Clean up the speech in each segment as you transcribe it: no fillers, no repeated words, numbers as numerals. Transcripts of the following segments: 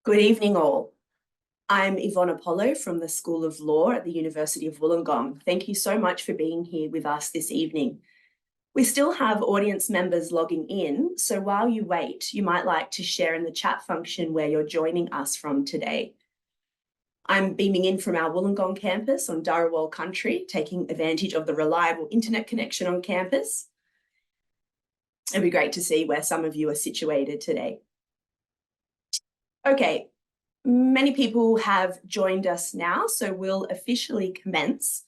Good evening, all. I'm Yvonne Apollo from the School of Law at the University of Wollongong. Thank you so much for being here with us this evening. We still have audience members logging in, so while you wait, you might like to share in the chat function where you're joining us from today. I'm beaming in from our Wollongong campus on Dharawal country, taking advantage of the reliable internet connection on campus. It'd be great to see where some of you are situated today. Okay, many people have joined us now, so we'll officially commence.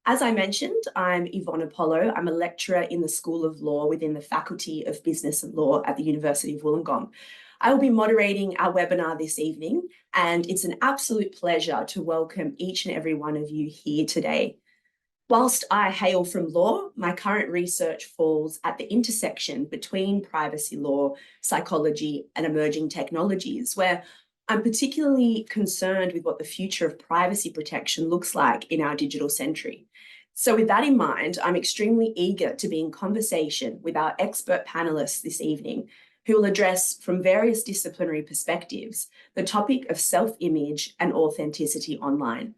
As I mentioned, I'm Yvonne Apollo. I'm a lecturer in the School of Law within the Faculty of Business and Law at the University of Wollongong. I will be moderating our webinar this evening, and it's an absolute pleasure to welcome each and every one of you here today. Whilst I hail from law, my current research falls at the intersection between privacy law, psychology, and emerging technologies, where I'm particularly concerned with what the future of privacy protection looks like in our digital century. So with that in mind, I'm extremely eager to be in conversation with our expert panelists this evening, who will address from various disciplinary perspectives the topic of self-image and authenticity online.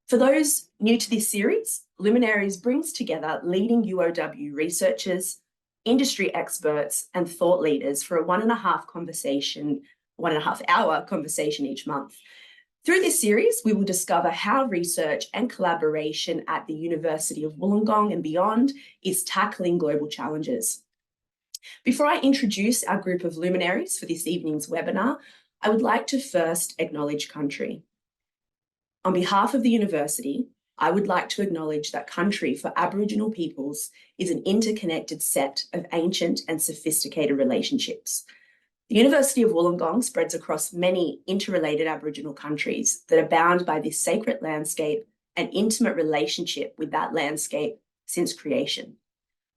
For those new to this series, Luminaries brings together leading UOW researchers, industry experts, and thought leaders for a 1.5 hour conversation each month. Through this series, we will discover how research and collaboration at the University of Wollongong and beyond is tackling global challenges. Before I introduce our group of luminaries for this evening's webinar, I would like to first acknowledge country. On behalf of the university, I would like to acknowledge that country for Aboriginal peoples is an interconnected set of ancient and sophisticated relationships. The University of Wollongong spreads across many interrelated Aboriginal countries that are bound by this sacred landscape and intimate relationship with that landscape since creation.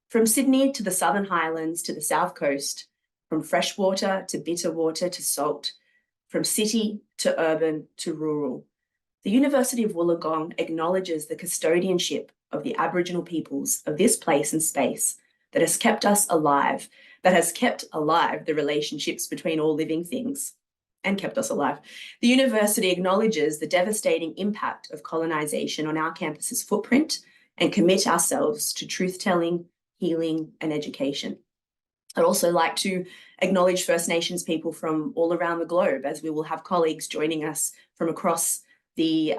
From Sydney to the Southern Highlands to the South Coast, from freshwater to bitter water to salt, from city to urban to rural, the University of Wollongong acknowledges the custodianship of the Aboriginal peoples of this place and space that has kept us alive, that has kept alive the relationships between all living things and kept us alive. The university acknowledges the devastating impact of colonisation on our campus's footprint and commit ourselves to truth-telling, healing, and education. I'd also like to acknowledge First Nations people from all around the globe, as we will have colleagues joining us from across the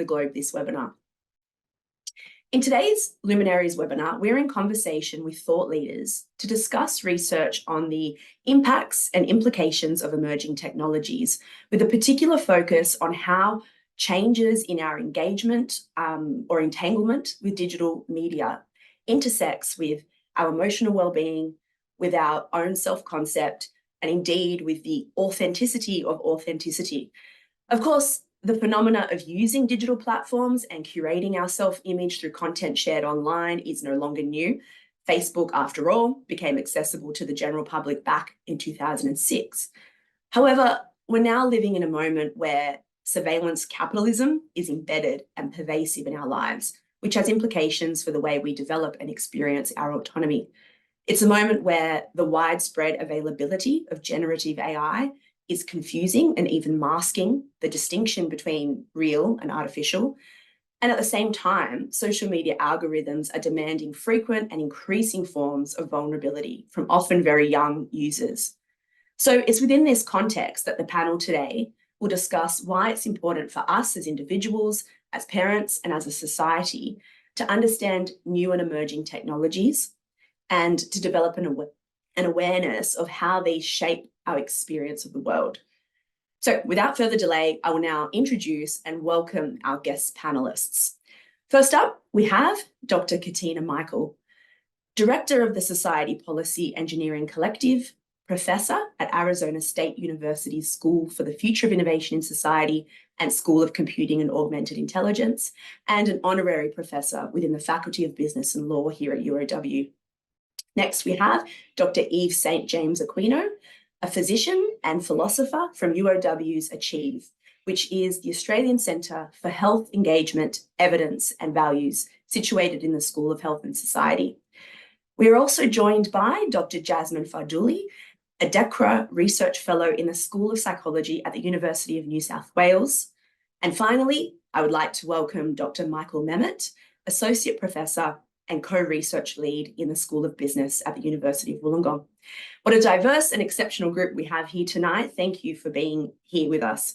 globe this webinar. In today's Luminaries webinar, we're in conversation with thought leaders to discuss research on the impacts and implications of emerging technologies, with a particular focus on how changes in our engagement or entanglement with digital media intersects with our emotional well-being, with our own self-concept, and indeed with the authenticity of authenticity. Of course, the phenomena of using digital platforms and curating our self-image through content shared online is no longer new. Facebook, after all, became accessible to the general public back in 2006. However, we're now living in a moment where surveillance capitalism is embedded and pervasive in our lives, which has implications for the way we develop and experience our autonomy. It's a moment where the widespread availability of generative AI is confusing and even masking the distinction between real and artificial. And at the same time, social media algorithms are demanding frequent and increasing forms of vulnerability from often very young users. So it's within this context that the panel today will discuss why it's important for us as individuals, as parents, and as a society to understand new and emerging technologies and to develop an awareness of how they shape our experience of the world. So without further delay, I will now introduce and welcome our guest panelists. First up, we have Dr. Katina Michael, Director of the Society Policy Engineering Collective, Professor at Arizona State University's School for the Future of Innovation in Society and School of Computing and Augmented Intelligence, and an honorary professor within the Faculty of Business and Law here at UOW. Next, we have Dr. Eve St. James Aquino, a physician and philosopher from UOW's Achieve, which is the Australian Centre for Health Engagement, Evidence and Values, situated in the School of Health and Society. We are also joined by Dr. Jasmine Fardouli, a DECRA Research Fellow in the School of Psychology at the University of New South Wales. And finally, I would like to welcome Dr. Michael Memmott, Associate Professor and Co-Research Lead in the School of Business at the University of Wollongong. What a diverse and exceptional group we have here tonight. Thank you for being here with us.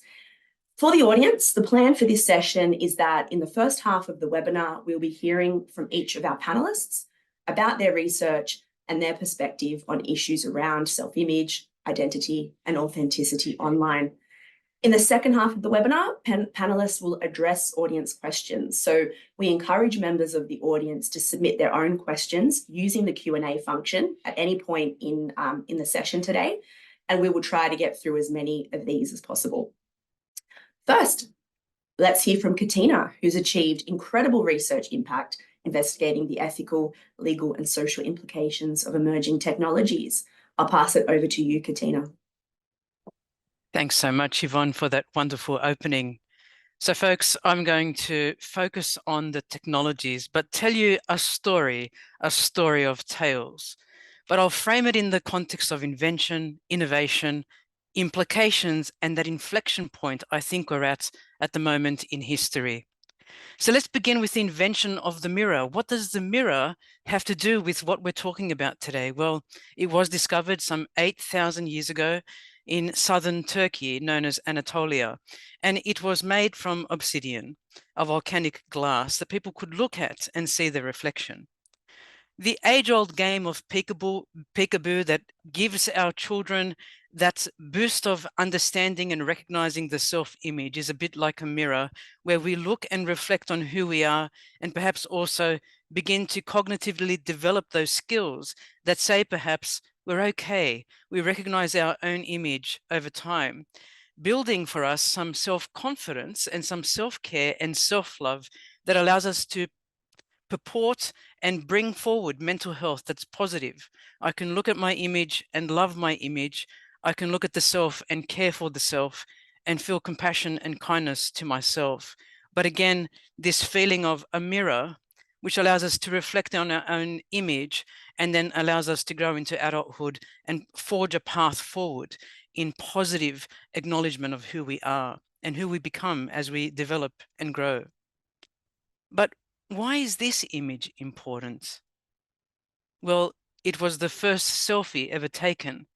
For the audience, the plan for this session is that in the first half of the webinar, we'll be hearing from each of our panelists about their research and their perspective on issues around self-image, identity, and authenticity online. In the second half of the webinar, panelists will address audience questions. So we encourage members of the audience to submit their own questions using the Q&A function at any point in the session today, and we will try to get through as many of these as possible. First, let's hear from Katina, who's achieved incredible research impact investigating the ethical, legal, and social implications of emerging technologies. I'll pass it over to you, Katina. Thanks so much, Yvonne, for that wonderful opening. So folks, I'm going to focus on the technologies, but tell you a story of tales. But I'll frame it in the context of invention, innovation, implications, and that inflection point I think we're at the moment in history. So let's begin with the invention of the mirror. What does the mirror have to do with what we're talking about today? Well, it was discovered some 8,000 years ago in southern Turkey, known as Anatolia. And it was made from obsidian, a volcanic glass that people could look at and see the reflection. The age-old game of peekaboo that gives our children that boost of understanding and recognizing the self-image is a bit like a mirror where we look and reflect on who we are and perhaps also begin to cognitively develop those skills that say perhaps we're okay, we recognize our own image over time, building for us some self-confidence and some self-care and self-love that allows us to purport and bring forward mental health that's positive. I can look at my image and love my image. I can look at the self and care for the self and feel compassion and kindness to myself. But again, this feeling of a mirror, which allows us to reflect on our own image and then allows us to grow into adulthood and forge a path forward in positive acknowledgement of who we are and who we become as we develop and grow. But why is this image important? Well, it was the first selfie ever taken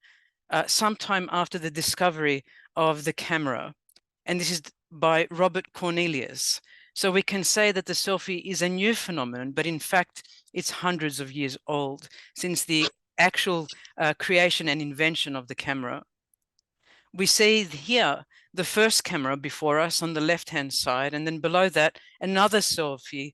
sometime after the discovery of the camera. And this is by Robert Cornelius. So we can say that the selfie is a new phenomenon, but in fact, it's hundreds of years old since the actual creation and invention of the camera. We see here the first camera before us on the left-hand side, and then below that, another selfie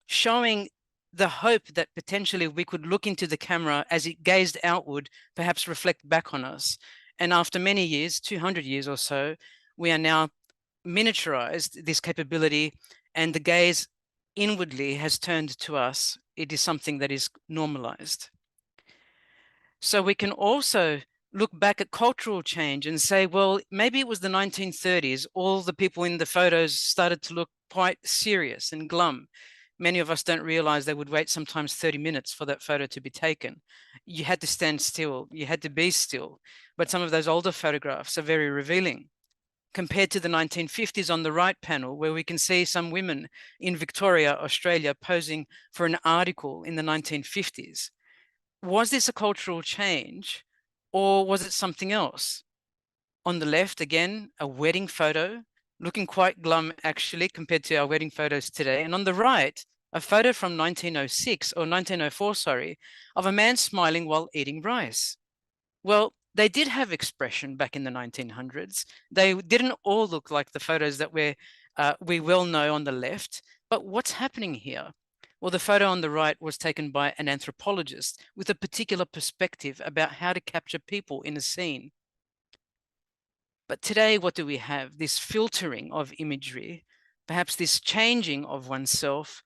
showing the hope that potentially we could look into the camera as it gazed outward, perhaps reflect back on us. And after many years, 200 years or so, we are now miniaturized this capability, and the gaze inwardly has turned to us. It is something that is normalized. So we can also look back at cultural change and say, well, maybe it was the 1930s. All the people in the photos started to look quite serious and glum. Many of us don't realize they would wait sometimes 30 minutes for that photo to be taken. You had to stand still, you had to be still. But some of those older photographs are very revealing. Compared to the 1950s on the right panel, where we can see some women in Victoria, Australia, posing for an article in the 1950s. Was this a cultural change or was it something else? On the left, again, a wedding photo, looking quite glum actually compared to our wedding photos today. And on the right, a photo from 1906 or 1904, sorry, of a man smiling while eating rice. Well, they did have expression back in the 1900s. They didn't all look like the photos that we well know on the left. But what's happening here? Well, the photo on the right was taken by an anthropologist with a particular perspective about how to capture people in a scene. But today, what do we have? This filtering of imagery, perhaps this changing of oneself,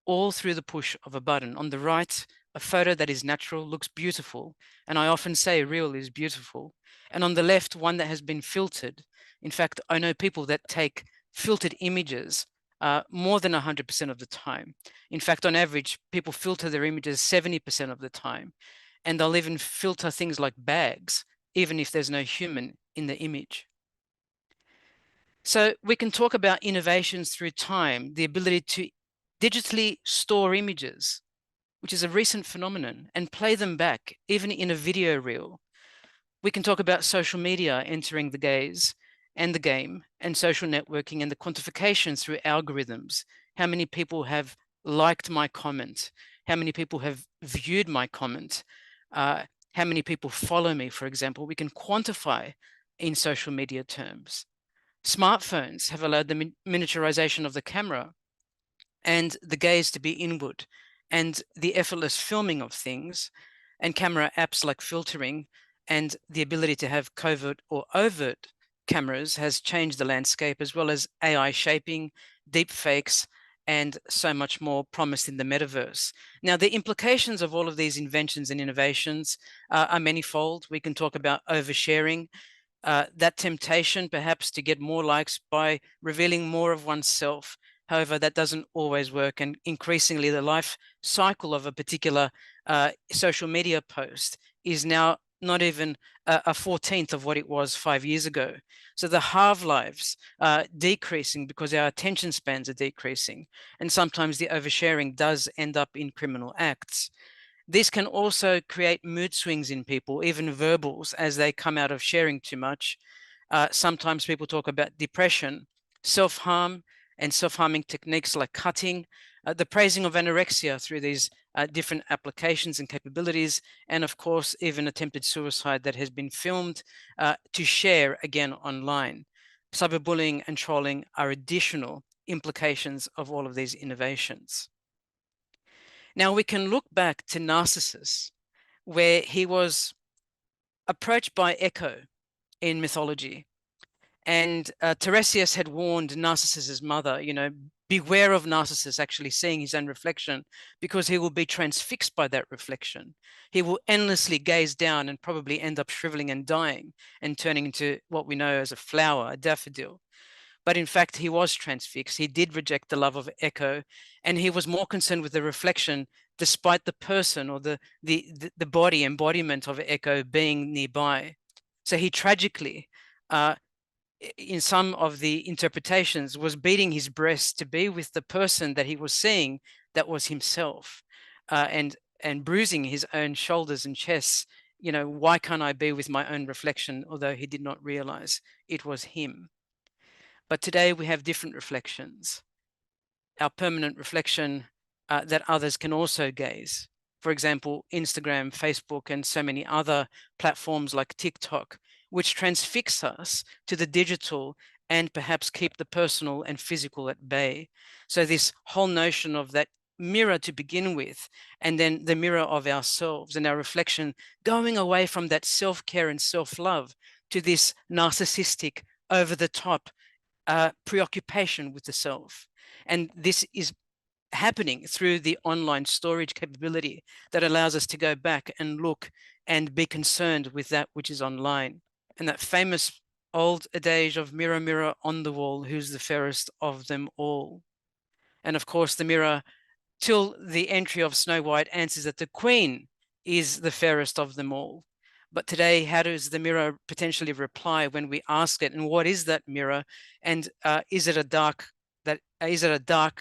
all through the push of a button. On the right, a photo that is natural, looks beautiful. And I often say real is beautiful. And on the left, one that has been filtered. In fact, I know people that take filtered images more than 100% of the time. In fact, on average, people filter their images 70% of the time. and they'll even filter things like bags, even if there's no human in the image. So we can talk about innovations through time, the ability to digitally store images, which is a recent phenomenon, and play them back, even in a video reel. We can talk about social media entering the gaze and the game, and social networking and the quantification through algorithms. How many people have liked my comment? How many people have viewed my comment? How many people follow me, for example? We can quantify in social media terms. Smartphones have allowed the miniaturization of the camera and the gaze to be inward, and the effortless filming of things, and camera apps like filtering, and the ability to have covert or overt cameras has changed the landscape, as well as AI shaping, deep fakes, and so much more promised in the metaverse. Now, the implications of all of these inventions and innovations are manifold. We can talk about oversharing, that temptation perhaps to get more likes by revealing more of oneself. However, that doesn't always work, and increasingly the life cycle of a particular social media post is now not even a 14th of what it was 5 years ago. So the half-lives are decreasing because our attention spans are decreasing, and sometimes the oversharing does end up in criminal acts. This can also create mood swings in people, even verbals, as they come out of sharing too much. Sometimes people talk about depression, self-harm, and self-harming techniques like cutting, the praising of anorexia through these different applications and capabilities, and of course, even attempted suicide that has been filmed to share again online. Cyberbullying and trolling are additional implications of all of these innovations. Now we can look back to Narcissus, where he was approached by Echo in mythology. And Tiresias had warned Narcissus's mother, beware of Narcissus actually seeing his own reflection, because he will be transfixed by that reflection. He will endlessly gaze down and probably end up shriveling and dying and turning into what we know as a flower, a daffodil. But in fact, he was transfixed. He did reject the love of Echo, and he was more concerned with the reflection, despite the person or the body embodiment of Echo being nearby. So he tragically, in some of the interpretations, was beating his breast to be with the person that he was seeing that was himself, and bruising his own shoulders and chests. Why can't I be with my own reflection? Although he did not realize it was him. But today we have different reflections. Our permanent reflection that others can also gaze. For example, Instagram, Facebook, and so many other platforms like TikTok, which transfix us to the digital and perhaps keep the personal and physical at bay. So this whole notion of that mirror to begin with, and then the mirror of ourselves and our reflection, going away from that self-care and self-love to this narcissistic, over-the-top preoccupation with the self. And this is happening through the online storage capability that allows us to go back and look and be concerned with that which is online. And that famous old adage of mirror, mirror on the wall, who's the fairest of them all? And of course, the mirror, till the entry of Snow White, answers that the queen is the fairest of them all. But today, how does the mirror potentially reply when we ask it? And what is that mirror? And is it a dark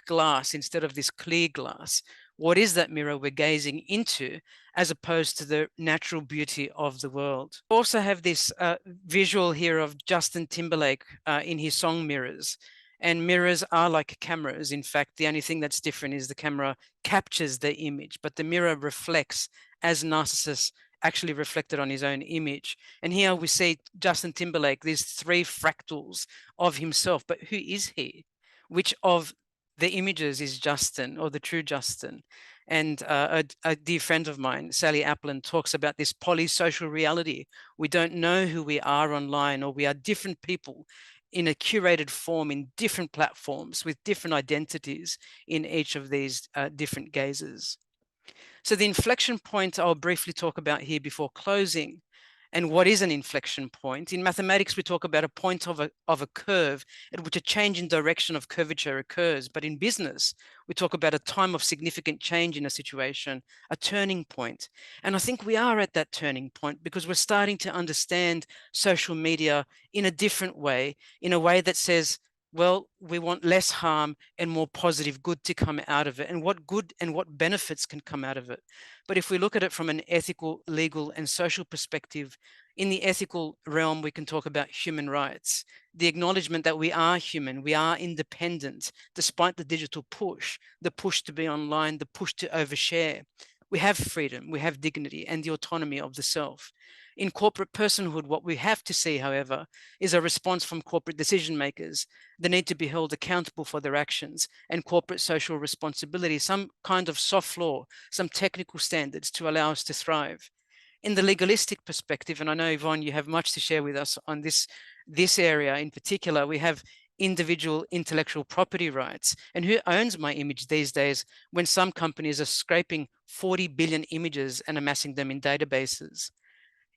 glass instead of this clear glass? What is that mirror we're gazing into, as opposed to the natural beauty of the world? We also have this visual here of Justin Timberlake in his song Mirrors. And mirrors are like cameras. In fact, the only thing that's different is the camera captures the image, but the mirror reflects, as Narcissus actually reflected on his own image. And here we see Justin Timberlake, these three fractals of himself. But who is he? Which of the images is Justin, or the true Justin? And a dear friend of mine, Sally Applin, talks about this polysocial reality. We don't know who we are online, or we are different people in a curated form in different platforms with different identities in each of these different gazes. So the inflection point I'll briefly talk about here before closing, And what is an inflection point? In mathematics, we talk about a point of a curve at which a change in direction of curvature occurs. But in business, we talk about a time of significant change in a situation, a turning point. And I think we are at that turning point because we're starting to understand social media in a different way, in a way that says, well, we want less harm and more positive good to come out of it, and what good and what benefits can come out of it. But if we look at it from an ethical, legal, and social perspective, in the ethical realm, we can talk about human rights, the acknowledgement that we are human, we are independent, despite the digital push, the push to be online, the push to overshare. We have freedom, we have dignity, and the autonomy of the self. In corporate personhood, what we have to see, however, is a response from corporate decision makers, the need to be held accountable for their actions, and corporate social responsibility, some kind of soft law, some technical standards to allow us to thrive. In the legalistic perspective, and I know, Yvonne, you have much to share with us on this area in particular, we have individual intellectual property rights. And who owns my image these days when some companies are scraping 40 billion images and amassing them in databases?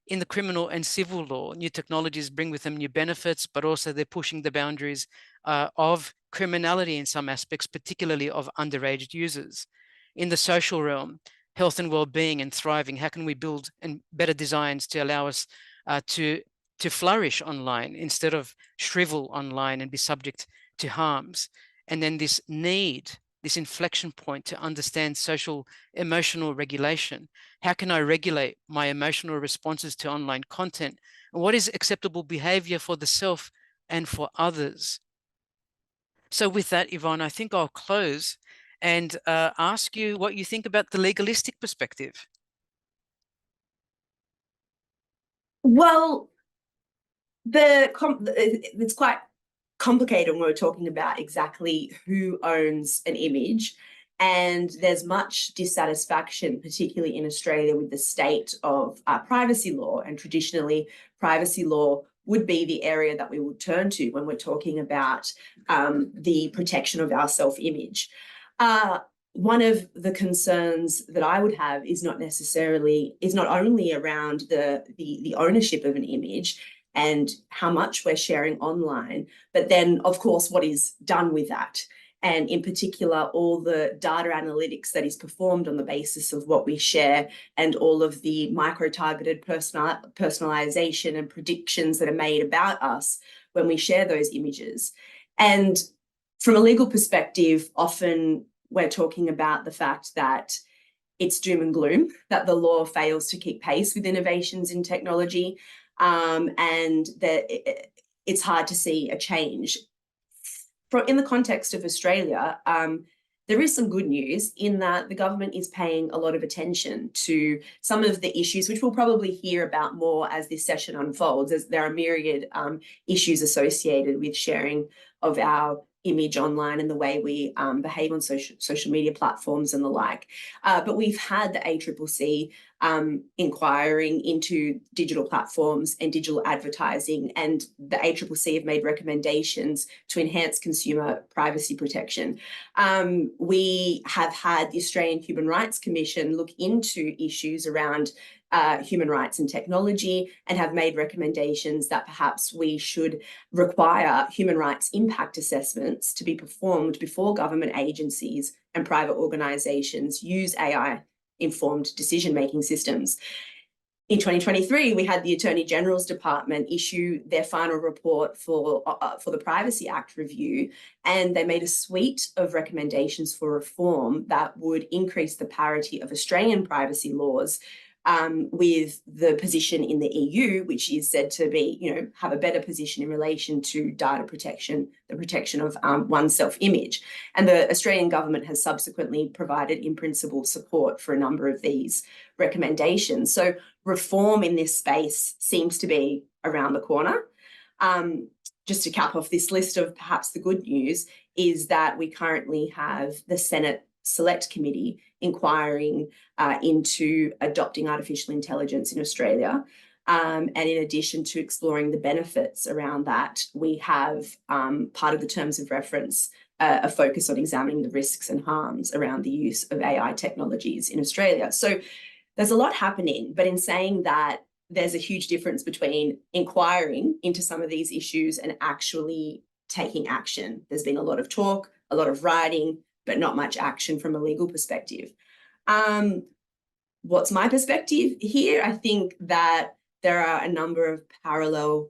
In the criminal and civil law, new technologies bring with them new benefits, but also they're pushing the boundaries of criminality in some aspects, particularly of underage users. In the social realm, health and well-being and thriving, how can we build and better designs to allow us to flourish online instead of shrivel online and be subject to harms? And then this need, this inflection point to understand social emotional regulation. How can I regulate my emotional responses to online content? And what is acceptable behavior for the self and for others? So with that, Yvonne, I think I'll close and ask you what you think about the legalistic perspective. Well, it's quite complicated when we're talking about exactly who owns an image. And there's much dissatisfaction, particularly in Australia, with the state of privacy law. And traditionally, privacy law would be the area that we would turn to when we're talking about the protection of our self-image. One of the concerns that I would have is not only around the ownership of an image and how much we're sharing online, but then, of course, what is done with that. And in particular, all the data analytics that is performed on the basis of what we share and all of the micro-targeted personalization and predictions that are made about us when we share those images. And from a legal perspective, often we're talking about the fact that it's doom and gloom, that the law fails to keep pace with innovations in technology, and that it's hard to see a change. In the context of Australia, there is some good news in that the government is paying a lot of attention to some of the issues, which we'll probably hear about more as this session unfolds, as there are myriad issues associated with sharing of our image online and the way we behave on social media platforms and the like. But we've had the ACCC inquiring into digital platforms and digital advertising, and the ACCC have made recommendations to enhance consumer privacy protection. We have had the Australian Human Rights Commission look into issues around human rights and technology, and have made recommendations that perhaps we should require human rights impact assessments to be performed before government agencies and private organisations use AI-informed decision-making systems. In 2023, we had the Attorney General's Department issue their final report for the Privacy Act review, and they made a suite of recommendations for reform that would increase the parity of Australian privacy laws with the position in the EU, which is said to be, have a better position in relation to data protection, the protection of one's self-image. And the Australian government has subsequently provided in principle support for a number of these recommendations. So reform in this space seems to be around the corner. Just to cap off this list of perhaps the good news is that we currently have the Senate Select Committee inquiring into adopting artificial intelligence in Australia. And in addition to exploring the benefits around that, we have part of the terms of reference a focus on examining the risks and harms around the use of AI technologies in Australia. So there's a lot happening, but in saying that, there's a huge difference between inquiring into some of these issues and actually taking action. There's been a lot of talk, a lot of writing, but not much action from a legal perspective. What's my perspective here? I think that there are a number of parallel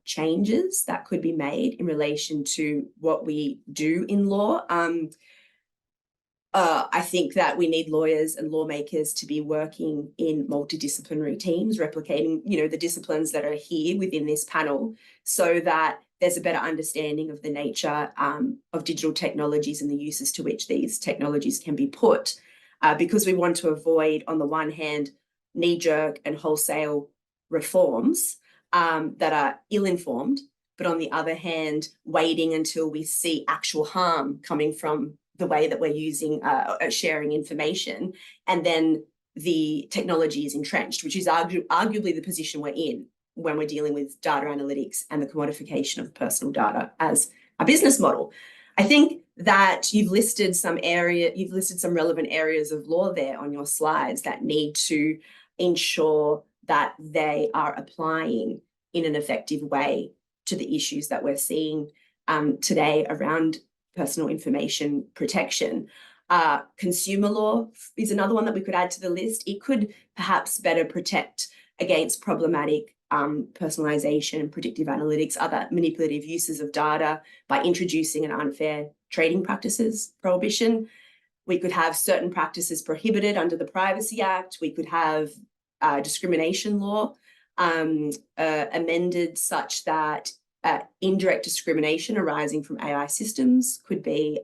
changes that could be made in relation to what we do in law. I think that we need lawyers and lawmakers to be working in multidisciplinary teams, replicating, the disciplines that are here within this panel, so that there's a better understanding of the nature of digital technologies and the uses to which these technologies can be put, because we want to avoid, on the one hand, knee-jerk and wholesale reforms that are ill-informed, but on the other hand, waiting until we see actual harm coming from the way that we're using sharing information, and then the technology is entrenched, which is arguably the position we're in when we're dealing with data analytics and the commodification of personal data as a business model. I think that you've listed some relevant areas of law there on your slides that need to ensure that they are applying in an effective way to the issues that we're seeing today around personal information protection. Consumer law is another one that we could add to the list. It could perhaps better protect against problematic personalization, predictive analytics, other manipulative uses of data by introducing an unfair trading practices prohibition. We could have certain practices prohibited under the Privacy Act. We could have discrimination law amended such that indirect discrimination arising from AI systems could be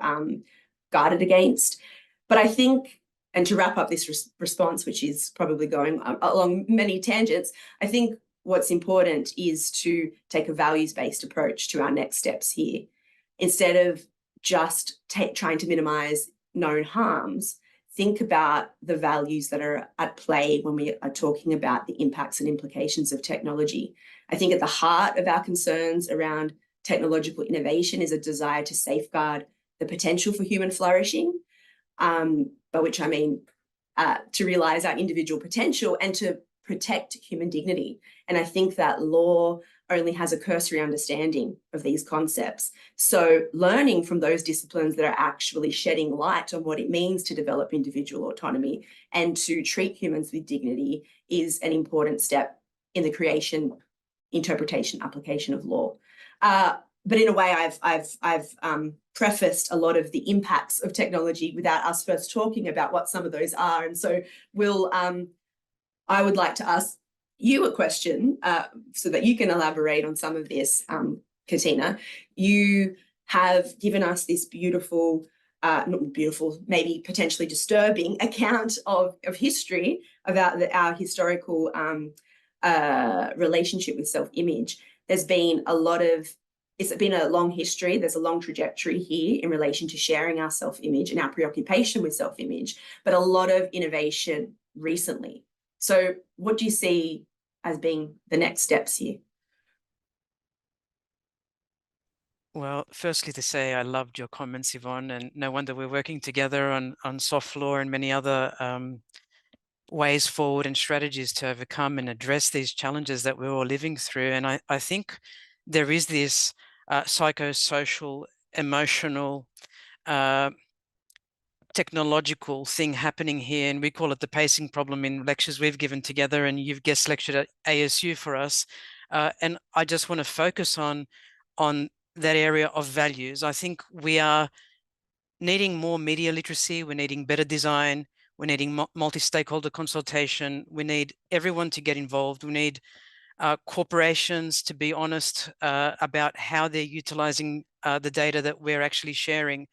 guarded against. But I think, and to wrap up this response, which is probably going along many tangents, I think what's important is to take a values-based approach to our next steps here. Instead of just trying to minimize known harms, think about the values that are at play when we are talking about the impacts and implications of technology. I think at the heart of our concerns around technological innovation is a desire to safeguard the potential for human flourishing, by which I mean to realize our individual potential and to protect human dignity. And I think that law only has a cursory understanding of these concepts. So learning from those disciplines that are actually shedding light on what it means to develop individual autonomy and to treat humans with dignity is an important step in the creation, interpretation, application of law. But in a way, I've prefaced a lot of the impacts of technology without us first talking about what some of those are. And so I would like to ask you a question so that you can elaborate on some of this, Katina. You have given us this beautiful, not beautiful, maybe potentially disturbing account of history about our historical relationship with self-image. There's been it's been a long history. There's a long trajectory here in relation to sharing our self-image and our preoccupation with self-image, but a lot of innovation recently. So what do you see as being the next steps here? Well, firstly to say I loved your comments, Yvonne, and no wonder we're working together on soft law and many other ways forward and strategies to overcome and address these challenges that we're all living through. And I think there is this psychosocial, emotional, technological thing happening here, and we call it the pacing problem in lectures we've given together, and you've guest lectured at ASU for us. And I just want to focus on that area of values. I think we are needing more media literacy. We're needing better design. We're needing multi-stakeholder consultation. We need everyone to get involved. We need corporations to be honest about how they're utilizing the data that we're actually sharing,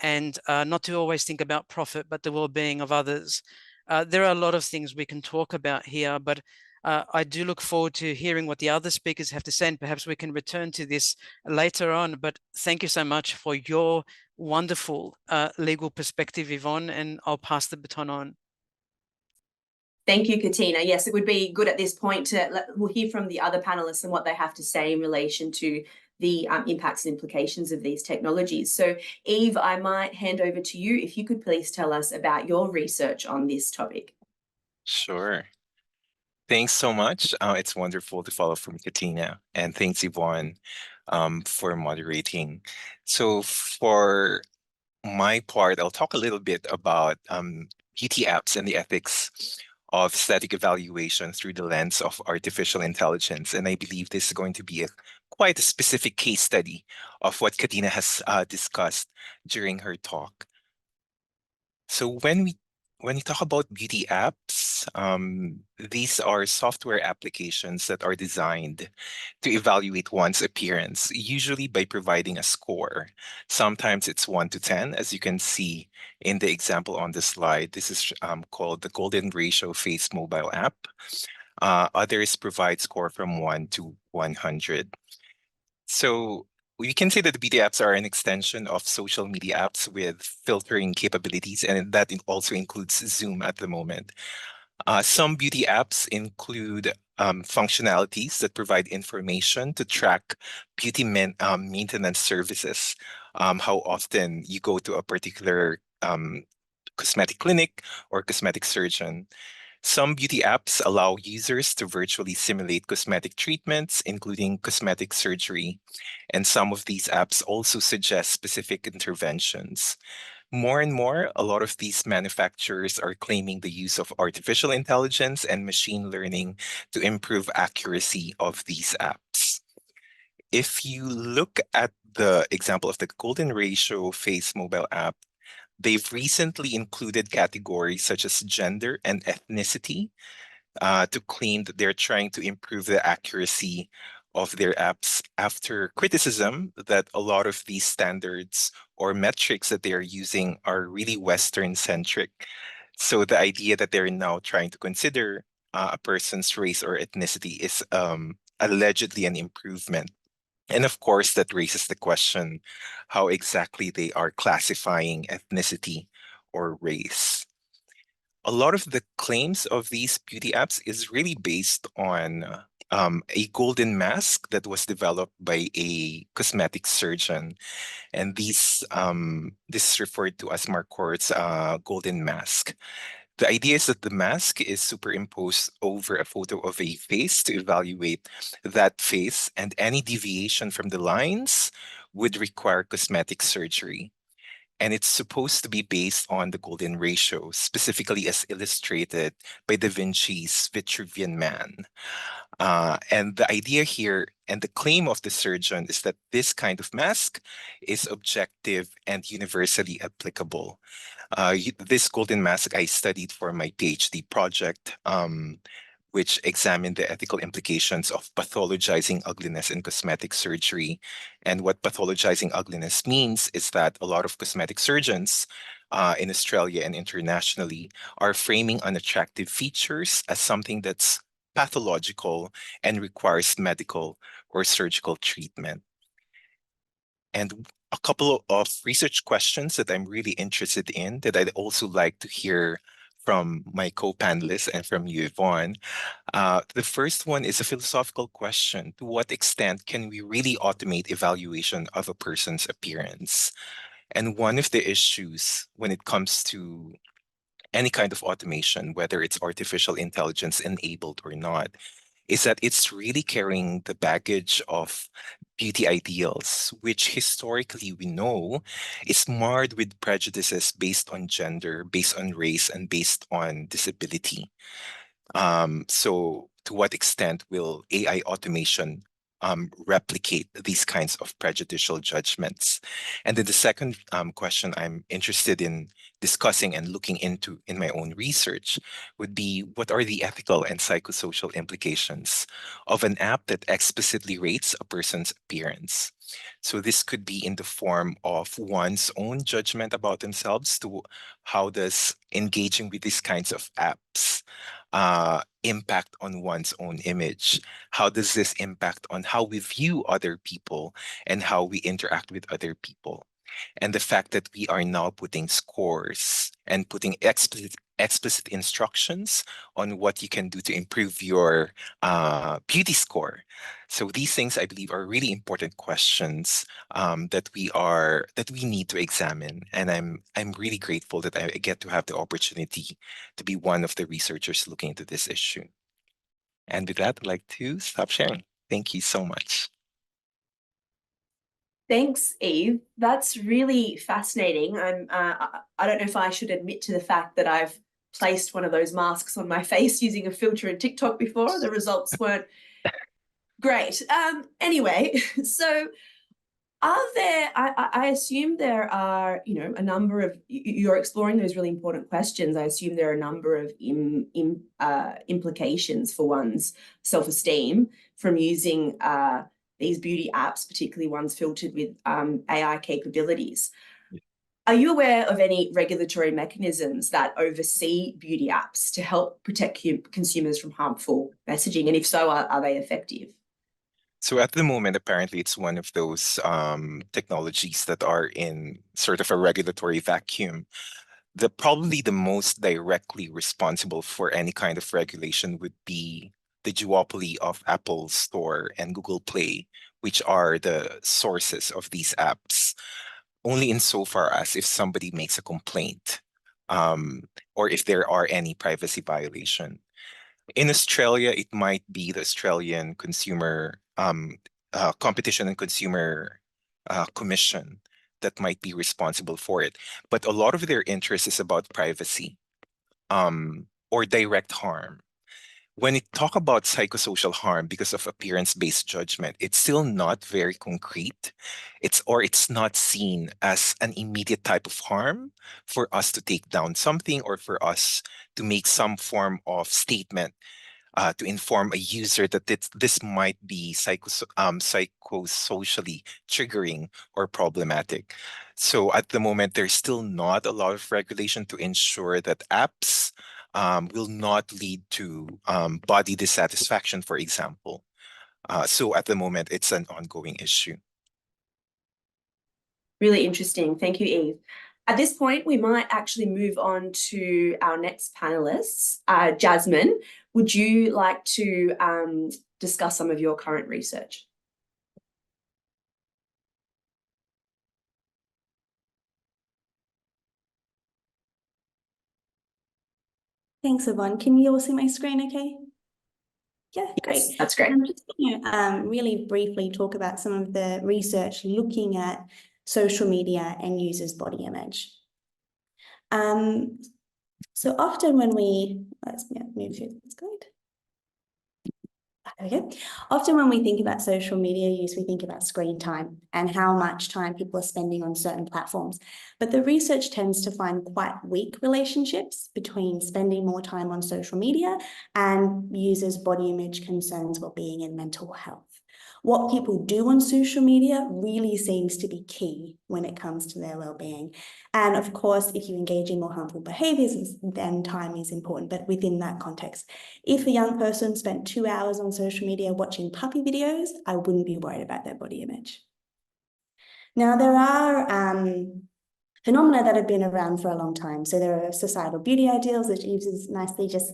and not to always think about profit, but the well-being of others. There are a lot of things we can talk about here, but I do look forward to hearing what the other speakers have to say, and perhaps we can return to this later on. But thank you so much for your wonderful legal perspective, Yvonne, and I'll pass the baton on. Thank you, Katina. Yes, it would be good at this point we'll hear from the other panelists and what they have to say in relation to the impacts and implications of these technologies. So Eve, I might hand over to you. If you could please tell us about your research on this topic. Sure. Thanks so much. It's wonderful to follow from Katina, and thanks, Yvonne, for moderating. So, for my part, I'll talk a little bit about beauty apps and the ethics of static evaluation through the lens of artificial intelligence. And I believe this is going to be quite a specific case study of what Katina has discussed during her talk. So when we talk about beauty apps, these are software applications that are designed to evaluate one's appearance, usually by providing a score. Sometimes it's 1 to 10, as you can see in the example on the slide. This is called the Golden Ratio Face mobile app. Others provide score from 1 to 100. So we can say that the beauty apps are an extension of social media apps with filtering capabilities, and that also includes Zoom at the moment. Some beauty apps include functionalities that provide information to track beauty maintenance services, how often you go to a particular cosmetic clinic or cosmetic surgeon. Some beauty apps allow users to virtually simulate cosmetic treatments, including cosmetic surgery, and some of these apps also suggest specific interventions. More and more, a lot of these manufacturers are claiming the use of artificial intelligence and machine learning to improve accuracy of these apps. If you look at the example of the Golden Ratio Face mobile app, they've recently included categories such as gender and ethnicity to claim that they're trying to improve the accuracy of their apps after criticism that a lot of these standards or metrics that they are using are really Western centric. So the idea that they're now trying to consider a person's race or ethnicity is allegedly an improvement. And of course, that raises the question how exactly they are classifying ethnicity or race. A lot of the claims of these beauty apps is really based on a golden mask that was developed by a cosmetic surgeon. And this is referred to as Marquardt's golden mask. The idea is that the mask is superimposed over a photo of a face to evaluate that face, and any deviation from the lines would require cosmetic surgery. And it's supposed to be based on the golden ratio, specifically as illustrated by Da Vinci's Vitruvian Man. And the idea here and the claim of the surgeon is that this kind of mask is objective and universally applicable. This golden mask I studied for my PhD project, which examined the ethical implications of pathologizing ugliness in cosmetic surgery. And what pathologizing ugliness means is that a lot of cosmetic surgeons in Australia and internationally are framing unattractive features as something that's pathological and requires medical or surgical treatment. And a couple of research questions that I'm really interested in that I'd also like to hear from my co-panelists and from you, Yvonne. The first one is a philosophical question. To what extent can we really automate evaluation of a person's appearance? And one of the issues when it comes to any kind of automation, whether it's artificial intelligence enabled or not, is that it's really carrying the baggage of beauty ideals, which historically we know is marred with prejudices based on gender, based on race, and based on disability. So to what extent will AI automation replicate these kinds of prejudicial judgments? And then the second question I'm interested in discussing and looking into in my own research would be what are the ethical and psychosocial implications of an app that explicitly rates a person's appearance? So this could be in the form of one's own judgment about themselves to how does engaging with these kinds of apps impact on one's own image? How does this impact on how we view other people and how we interact with other people? And the fact that we are now putting scores and putting explicit instructions on what you can do to improve your beauty score. So these things, I believe, are really important questions that we need to examine. And I'm really grateful that I get to have the opportunity to be one of the researchers looking into this issue. And with that, I'd like to stop sharing. Thank you so much. Thanks, Eve. That's really fascinating. I don't know if I should admit to the fact that I've placed one of those masks on my face using a filter in TikTok before. The results weren't great. Anyway, so are there, I assume there are, a number of, you're exploring those really important questions. I assume there are a number of implications for one's self-esteem from using these beauty apps, particularly ones filtered with AI capabilities. Are you aware of any regulatory mechanisms that oversee beauty apps to help protect consumers from harmful messaging? And if so, are they effective? So at the moment, apparently it's one of those technologies that are in sort of a regulatory vacuum. Probably the most directly responsible for any kind of regulation would be the duopoly of Apple Store and Google Play, which are the sources of these apps, only insofar as if somebody makes a complaint or if there are any privacy violation. In Australia, it might be the Australian Consumer Competition and Consumer Commission that might be responsible for it. But a lot of their interest is about privacy or direct harm. When it talk about psychosocial harm because of appearance-based judgment, it's still not very concrete. It's not seen as an immediate type of harm for us to take down something or for us to make some form of statement to inform a user that this might be psychosocially triggering or problematic. So at the moment, there's still not a lot of regulation to ensure that apps will not lead to body dissatisfaction, for example. So at the moment, it's an ongoing issue. Really interesting. Thank you, Eve. At this point, we might actually move on to our next panelists. Jasmine, would you like to discuss some of your current research? Thanks, Yvonne. Can you all see my screen okay? Yeah, great. Yes, that's great. I'm just going to really briefly talk about some of the research looking at social media and users' body image. So often when we, let's move through this slide. Okay. Often when we think about social media use, we think about screen time and how much time people are spending on certain platforms. But the research tends to find quite weak relationships between spending more time on social media and users' body image concerns, well-being, and mental health. What people do on social media really seems to be key when it comes to their well-being. And of course, if you engage in more harmful behaviors, then time is important. But within that context, if a young person spent 2 hours on social media watching puppy videos, I wouldn't be worried about their body image. Now, there are phenomena that have been around for a long time. So there are societal beauty ideals that Yves has nicely just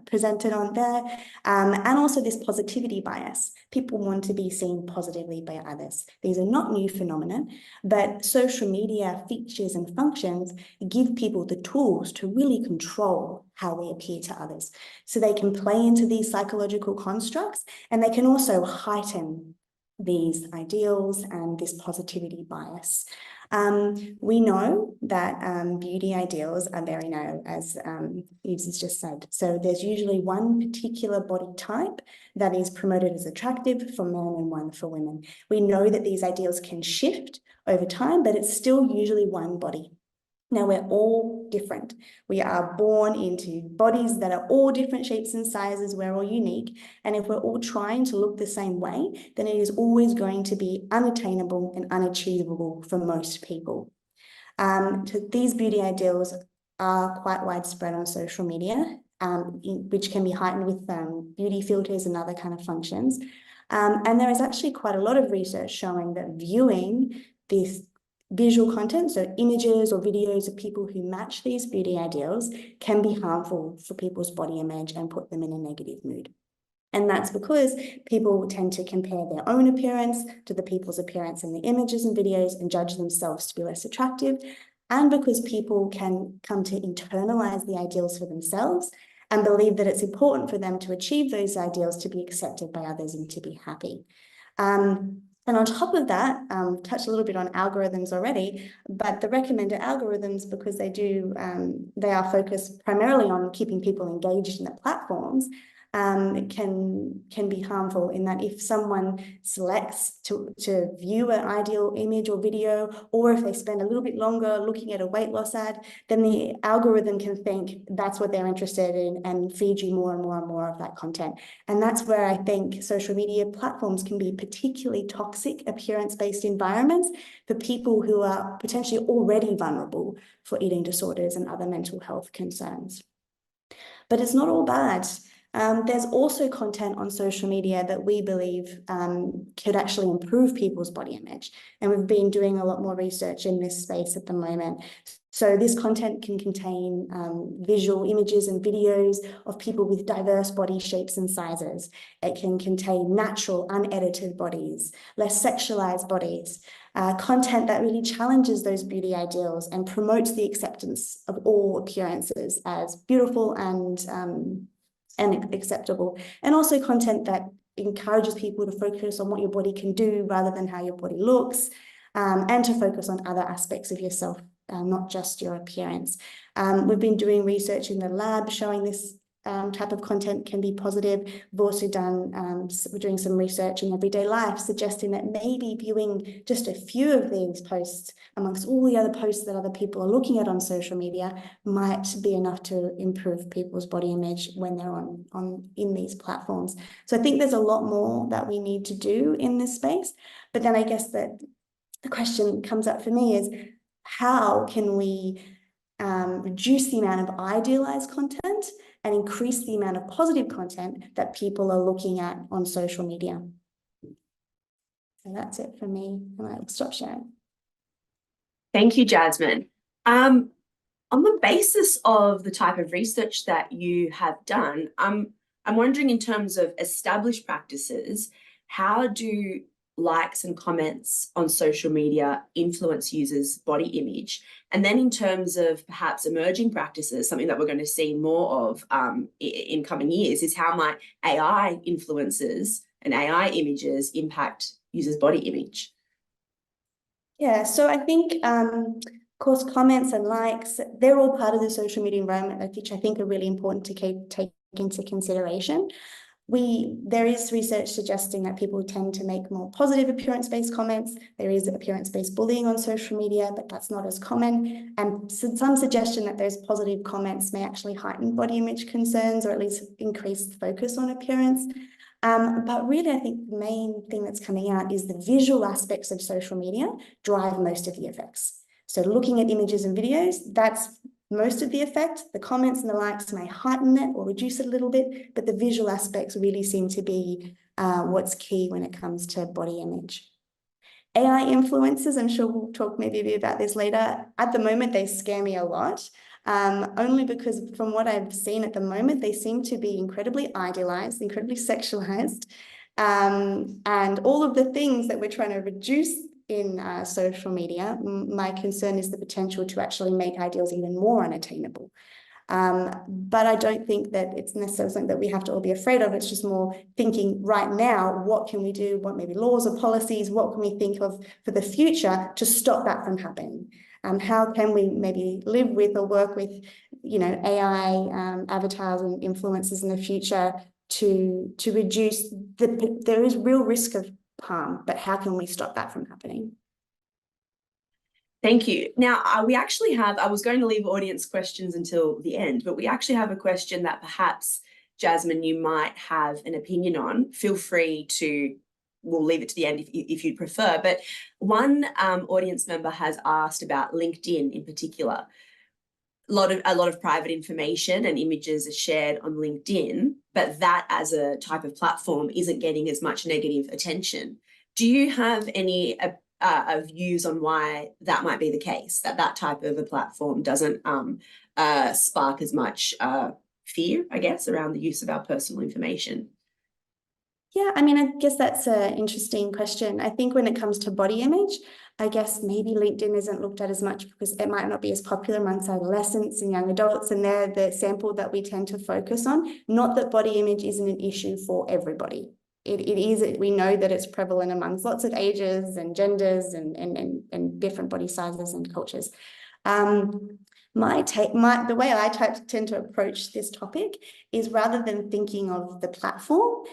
presented on there, and also this positivity bias. People want to be seen positively by others. These are not new phenomena, but social media features and functions give people the tools to really control how they appear to others. So they can play into these psychological constructs, and they can also heighten these ideals and this positivity bias. We know that beauty ideals are very narrow, as Yves has just said. So there's usually one particular body type that is promoted as attractive for men and one for women. We know that these ideals can shift over time, but it's still usually one body. Now, we're all different. We are born into bodies that are all different shapes and sizes. We're all unique. And if we're all trying to look the same way, then it is always going to be unattainable and unachievable for most people. So these beauty ideals are quite widespread on social media, which can be heightened with beauty filters and other kind of functions. And there is actually quite a lot of research showing that viewing this visual content, so images or videos of people who match these beauty ideals, can be harmful for people's body image and put them in a negative mood. And that's because people tend to compare their own appearance to the people's appearance in the images and videos and judge themselves to be less attractive. And because people can come to internalize the ideals for themselves and believe that it's important for them to achieve those ideals to be accepted by others and to be happy. And on top of that, touched a little bit on algorithms already, but the recommended algorithms, because they are focused primarily on keeping people engaged in the platforms, can be harmful in that if someone selects to view an ideal image or video, or if they spend a little bit longer looking at a weight loss ad, then the algorithm can think that's what they're interested in and feed you more and more and more of that content. And that's where I think social media platforms can be particularly toxic appearance-based environments for people who are potentially already vulnerable for eating disorders and other mental health concerns. But it's not all bad. There's also content on social media that we believe could actually improve people's body image. And we've been doing a lot more research in this space at the moment. So this content can contain visual images and videos of people with diverse body shapes and sizes. It can contain natural, unedited bodies, less sexualized bodies, content that really challenges those beauty ideals and promotes the acceptance of all appearances as beautiful and acceptable, and also content that encourages people to focus on what your body can do rather than how your body looks, and to focus on other aspects of yourself, not just your appearance. We've been doing research in the lab showing this type of content can be positive. We've also we're doing some research in everyday life, suggesting that maybe viewing just a few of these posts amongst all the other posts that other people are looking at on social media might be enough to improve people's body image when they're in these platforms. So I think there's a lot more that we need to do in this space. But then I guess that the question comes up for me is, how can we reduce the amount of idealized content and increase the amount of positive content that people are looking at on social media? So that's it for me, and I'll stop sharing. Thank you, Jasmine. On the basis of the type of research that you have done, I'm wondering, in terms of established practices, how do likes and comments on social media influence users' body image? And then in terms of perhaps emerging practices, something that we're going to see more of in coming years, is how might AI influences and AI images impact users' body image? Yeah, so I think, of course, comments and likes, they're all part of the social media environment, which I think are really important to take into consideration. There is research suggesting that people tend to make more positive appearance-based comments. There is appearance-based bullying on social media, but that's not as common. And some suggestion that those positive comments may actually heighten body image concerns, or at least increase the focus on appearance. But really, I think the main thing that's coming out is the visual aspects of social media drive most of the effects. So looking at images and videos, that's most of the effect. The comments and the likes may heighten it or reduce it a little bit, but the visual aspects really seem to be what's key when it comes to body image. AI influencers, I'm sure we'll talk maybe a bit about this later. At the moment, they scare me a lot, only because from what I've seen at the moment, they seem to be incredibly idealized, incredibly sexualized, and all of the things that we're trying to reduce in social media. My concern is the potential to actually make ideals even more unattainable. But I don't think that it's necessarily something that we have to all be afraid of. It's just more thinking right now, what can we do? What maybe laws or policies, what can we think of for the future to stop that from happening? How can we maybe live with or work with, AI avatars and influencers in the future to reduce there is real risk of harm, but how can we stop that from happening? Thank you. Now, we actually have, I was going to leave audience questions until the end, but we actually have a question that perhaps, Jasmine, you might have an opinion on. Feel free to, we'll leave it to the end if you'd prefer. But one audience member has asked about LinkedIn in particular. A lot of private information and images are shared on LinkedIn, but that as a type of platform isn't getting as much negative attention. Do you have any views on why that might be the case, that type of a platform doesn't spark as much fear, I guess, around the use of our personal information? Yeah, I mean, I guess that's an interesting question. I think when it comes to body image, I guess maybe LinkedIn isn't looked at as much because it might not be as popular amongst adolescents and young adults, and they're the sample that we tend to focus on. Not that body image isn't an issue for everybody. It is, we know that it's prevalent amongst lots of ages and genders and different body sizes and cultures. The way I tend to approach this topic is, rather than thinking of the platform,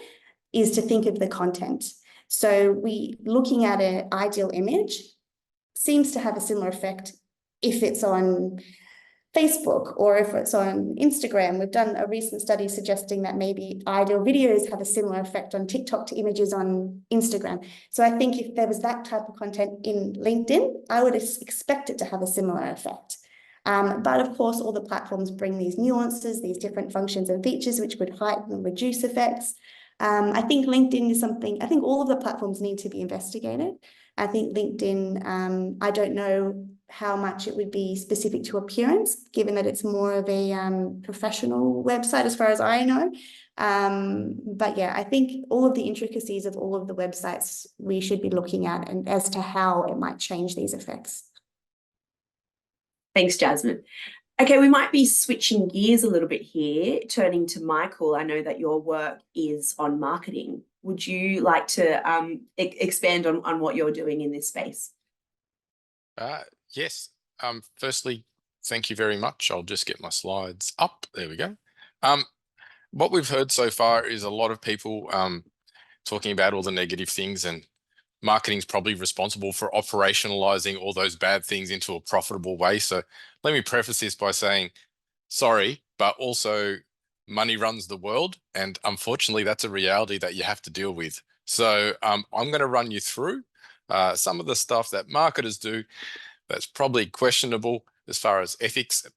is to think of the content. So looking at an ideal image seems to have a similar effect if it's on Facebook or if it's on Instagram. We've done a recent study suggesting that maybe ideal videos have a similar effect on TikTok to images on Instagram. So I think if there was that type of content in LinkedIn, I would expect it to have a similar effect. But of course, all the platforms bring these nuances, these different functions and features, which would heighten and reduce effects. I think LinkedIn is something, I think all of the platforms need to be investigated. I think LinkedIn, I don't know how much it would be specific to appearance, given that it's more of a professional website as far as I know. But yeah, I think all of the intricacies of all of the websites we should be looking at, and as to how it might change these effects. Thanks, Jasmine. Okay, we might be switching gears a little bit here, turning to Michael. I know that your work is on marketing. Would you like to expand on what you're doing in this space? Yes. Firstly, thank you very much. I'll just get my slides up. There we go. What we've heard so far is a lot of people talking about all the negative things, and marketing is probably responsible for operationalizing all those bad things into a profitable way. So let me preface this by saying, sorry, but also money runs the world. And unfortunately, that's a reality that you have to deal with. So I'm going to run you through some of the stuff that marketers do that's probably questionable as far as ethics,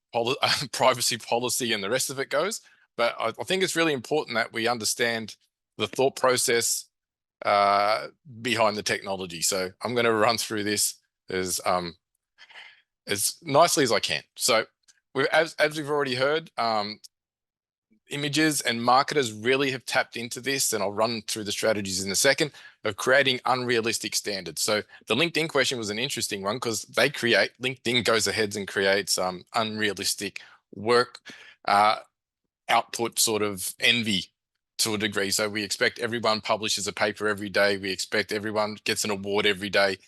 privacy policy, and the rest of it goes. But I think it's really important that we understand the thought process behind the technology. So I'm going to run through this as nicely as I can. So as we've already heard, images and marketers really have tapped into this, and I'll run through the strategies in a second, of creating unrealistic standards. So the LinkedIn question was an interesting one because LinkedIn goes ahead and creates unrealistic work output sort of envy to a degree. So we expect everyone publishes a paper every day. We expect everyone gets an award every day.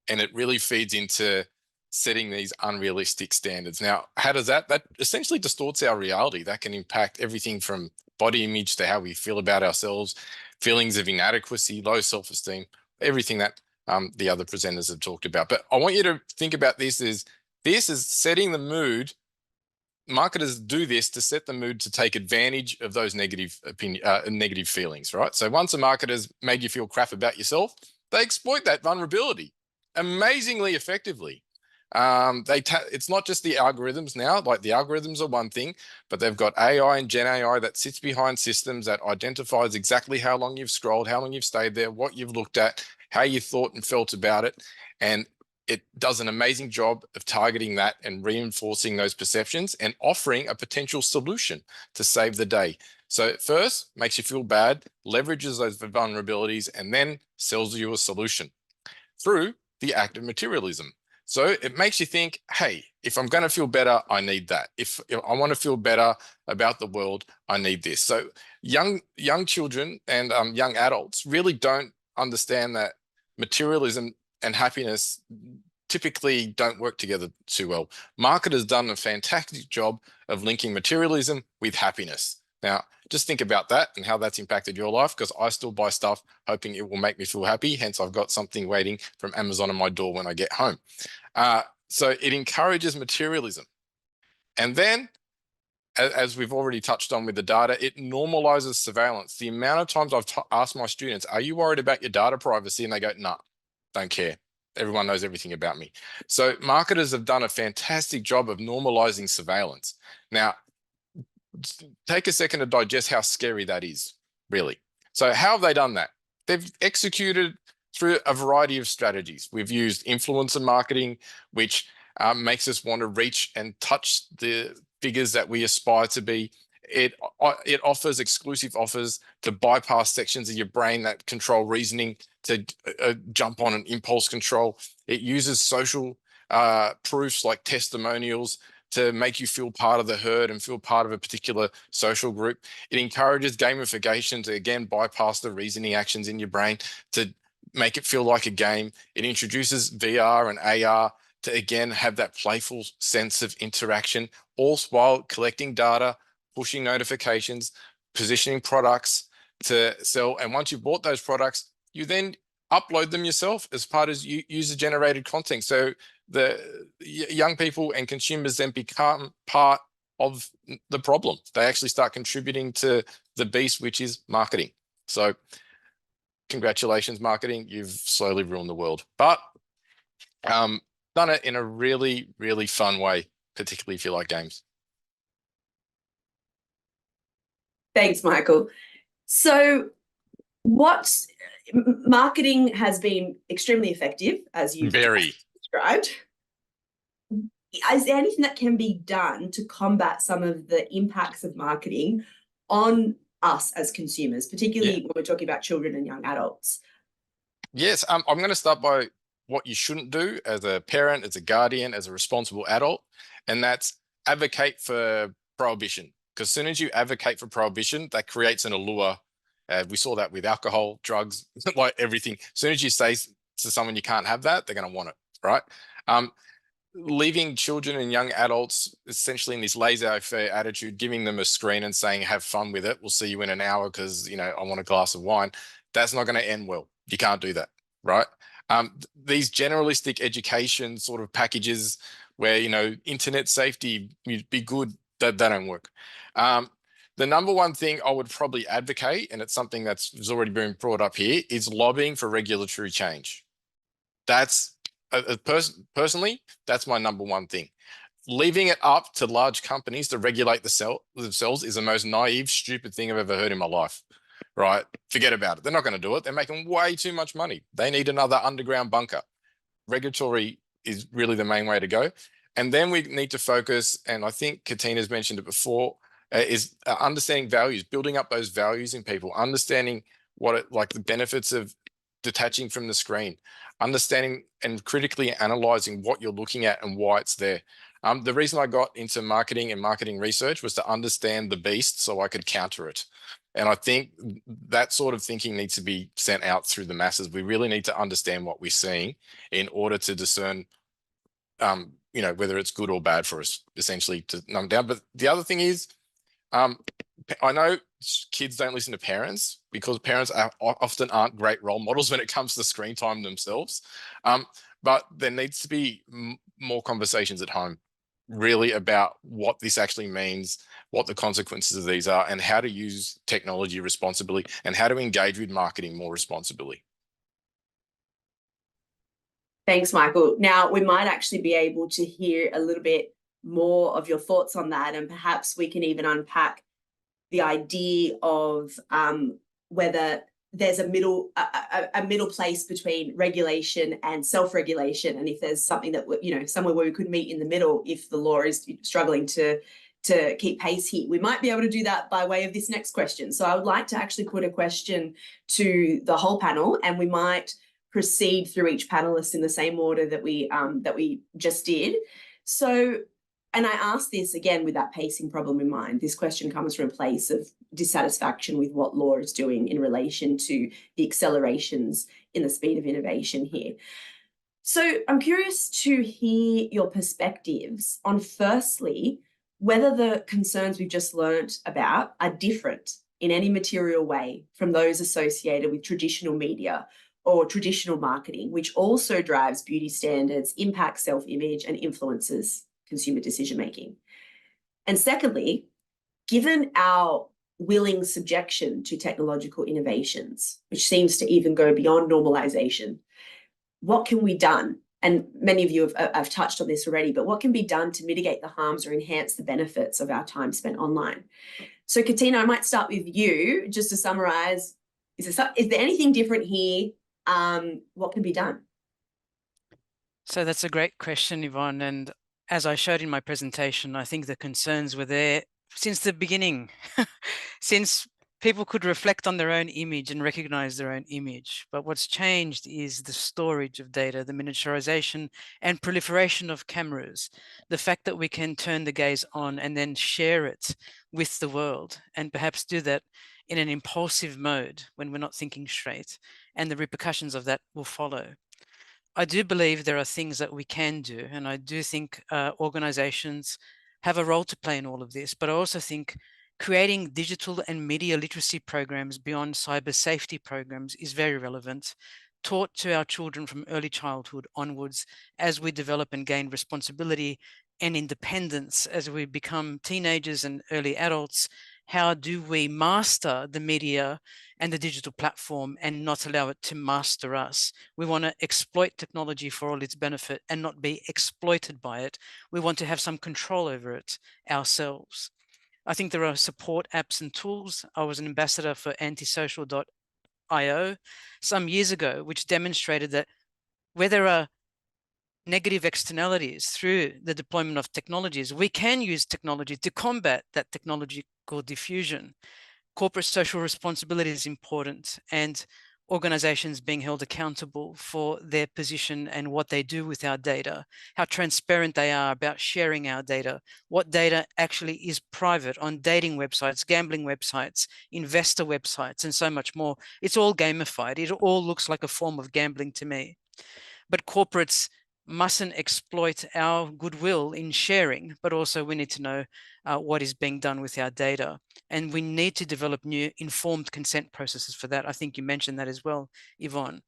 And it really feeds into setting these unrealistic standards. Now, how does that essentially distorts our reality? That can impact everything from body image to how we feel about ourselves, feelings of inadequacy, low self-esteem, everything that the other presenters have talked about. But I want you to think about this is setting the mood. Marketers do this to set the mood to take advantage of those negative feelings, right? So once a marketer's made you feel crap about yourself, they exploit that vulnerability amazingly effectively. It's not just the algorithms now, like the algorithms are one thing, but they've got AI and Gen AI that sits behind systems that identifies exactly how long you've scrolled, how long you've stayed there, what you've looked at, how you thought and felt about it. And it does an amazing job of targeting that and reinforcing those perceptions and offering a potential solution to save the day. So first, makes you feel bad, leverages those vulnerabilities, and then sells you a solution through the act of materialism. So it makes you think, hey, if I'm going to feel better, I need that. If I want to feel better about the world, I need this. So young children and young adults really don't understand that materialism and happiness typically don't work together too well. Marketers done a fantastic job of linking materialism with happiness. Now, just think about that and how that's impacted your life, because I still buy stuff hoping it will make me feel happy. Hence, I've got something waiting from Amazon on my door when I get home. So it encourages materialism. And then, as we've already touched on with the data, it normalizes surveillance. The amount of times I've asked my students, are you worried about your data privacy? And they go, nah, don't care. Everyone knows everything about me. So marketers have done a fantastic job of normalizing surveillance. Now, take a second to digest how scary that is, really. So how have they done that? They've executed through a variety of strategies. We've used influencer marketing, which makes us want to reach and touch the figures that we aspire to be. it offers exclusive offers to bypass sections of your brain that control reasoning, to jump on an impulse control. It uses social proofs like testimonials to make you feel part of the herd and feel part of a particular social group. It encourages gamification to, again, bypass the reasoning actions in your brain to make it feel like a game. It introduces VR and AR to, again, have that playful sense of interaction, all while collecting data, pushing notifications, positioning products to sell. And once you've bought those products, you then upload them yourself as part of user-generated content. So the young people and consumers then become part of the problem. They actually start contributing to the beast, which is marketing. So congratulations, marketing. You've slowly ruined the world. But done it in a really, really fun way, particularly if you like games. Thanks, Michael. So marketing has been extremely effective, as you've described. Is there anything that can be done to combat some of the impacts of marketing on us as consumers, particularly when we're talking about children and young adults? Yes, I'm going to start by what you shouldn't do as a parent, as a guardian, as a responsible adult, and that's advocate for prohibition. Because as soon as you advocate for prohibition, that creates an allure. We saw that with alcohol, drugs, like everything. As soon as you say to someone you can't have that, they're going to want it, right? Leaving children and young adults essentially in this laissez-faire attitude, giving them a screen and saying, have fun with it. We'll see you in an hour because, you know, I want a glass of wine. That's not going to end well. You can't do that, right? These generalistic education sort of packages where, you know, internet safety would be good, that don't work. The number one thing I would probably advocate, and it's something that's already been brought up here, is lobbying for regulatory change. That's personally, that's my number one thing. Leaving it up to large companies to regulate themselves is the most naive, stupid thing I've ever heard in my life, right? Forget about it. They're not going to do it. They're making way too much money. They need another underground bunker. Regulatory is really the main way to go. And then we need to focus, and I think Katina's mentioned it before, is understanding values, building up those values in people, understanding like the benefits of detaching from the screen, understanding and critically analyzing what you're looking at and why it's there. The reason I got into marketing and marketing research was to understand the beast so I could counter it. And I think that sort of thinking needs to be sent out through the masses. We really need to understand what we're seeing in order to discern, you know, whether it's good or bad for us, essentially, to numb down. But the other thing is, I know kids don't listen to parents because parents often aren't great role models when it comes to screen time themselves. But there needs to be more conversations at home, really, about what this actually means, what the consequences of these are, and how to use technology responsibly and how to engage with marketing more responsibly. Thanks, Michael. Now, we might actually be able to hear a little bit more of your thoughts on that, and perhaps we can even unpack the idea of whether there's a middle place between regulation and self-regulation, and if there's something that, you know, somewhere where we could meet in the middle if the law is struggling to keep pace here. We might be able to do that by way of this next question. So I would like to actually put a question to the whole panel, and we might proceed through each panelist in the same order that we just did. So, and I ask this again with that pacing problem in mind. This question comes from a place of dissatisfaction with what law is doing in relation to the accelerations in the speed of innovation here. So I'm curious to hear your perspectives on, firstly, whether the concerns we've just learnt about are different in any material way from those associated with traditional media or traditional marketing, which also drives beauty standards, impacts self-image, and influences consumer decision-making. And secondly, given our willing subjection to technological innovations, which seems to even go beyond normalization, what can be done? And many of you have touched on this already, but what can be done to mitigate the harms or enhance the benefits of our time spent online? So Katina, I might start with you, just to summarize. Is there anything different here? What can be done? So that's a great question, Yvonne. And as I showed in my presentation, I think the concerns were there since the beginning, since people could reflect on their own image and recognize their own image. But what's changed is the storage of data, the miniaturization and proliferation of cameras, the fact that we can turn the gaze on and then share it with the world, and perhaps do that in an impulsive mode when we're not thinking straight, and the repercussions of that will follow. I do believe there are things that we can do, and I do think organizations have a role to play in all of this, but I also think creating digital and media literacy programs beyond cyber safety programs is very relevant, taught to our children from early childhood onwards as we develop and gain responsibility and independence as we become teenagers and early adults. How do we master the media and the digital platform and not allow it to master us? We want to exploit technology for all its benefit and not be exploited by it. We want to have some control over it ourselves. I think there are support apps and tools. I was an ambassador for antisocial.io some years ago, which demonstrated that where there are negative externalities through the deployment of technologies, we can use technology to combat that technological diffusion. Corporate social responsibility is important, and organizations being held accountable for their position and what they do with our data, how transparent they are about sharing our data, what data actually is private on dating websites, gambling websites, investor websites, and so much more. It's all gamified. It all looks like a form of gambling to me. But corporates mustn't exploit our goodwill in sharing, but also we need to know what is being done with our data. And we need to develop new informed consent processes for that. I think you mentioned that as well, Yvonne.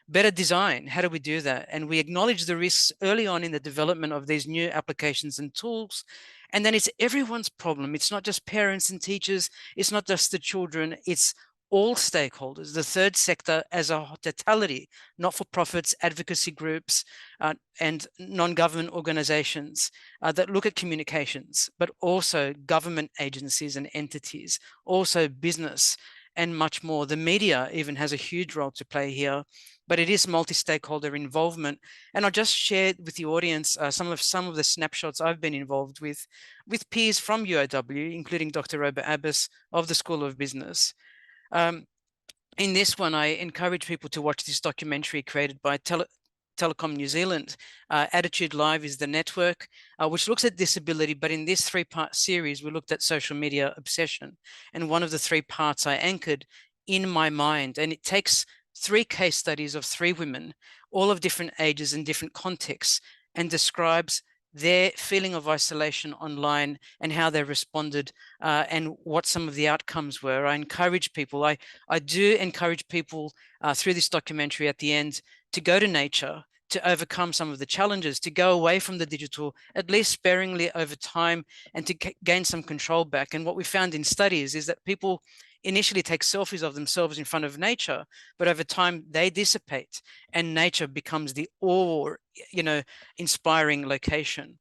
Better design, how do we do that? And we acknowledge the risks early on in the development of these new applications and tools. And then it's everyone's problem. It's not just parents and teachers. It's not just the children. It's all stakeholders, the third sector as a totality, not-for-profits, advocacy groups, and non-government organizations that look at communications, but also government agencies and entities, also business, and much more. The media even has a huge role to play here, but it is multi-stakeholder involvement. And I'll just share with the audience some of the snapshots I've been involved with peers from UOW, including Dr. Robert Abbas of the School of Business. In this one, I encourage people to watch this documentary created by Telecom New Zealand. Attitude Live is the network, which looks at disability, but in this 3-part series, we looked at social media obsession. And one of the 3 parts I anchored in my mind, and it takes 3 case studies of 3 women, all of different ages and different contexts, and describes their feeling of isolation online and how they responded and what some of the outcomes were. I encourage people, I do encourage people through this documentary at the end to go to nature, to overcome some of the challenges, to go away from the digital, at least sparingly over time, and to gain some control back. And what we found in studies is that people initially take selfies of themselves in front of nature, but over time they dissipate and nature becomes the inspiring location.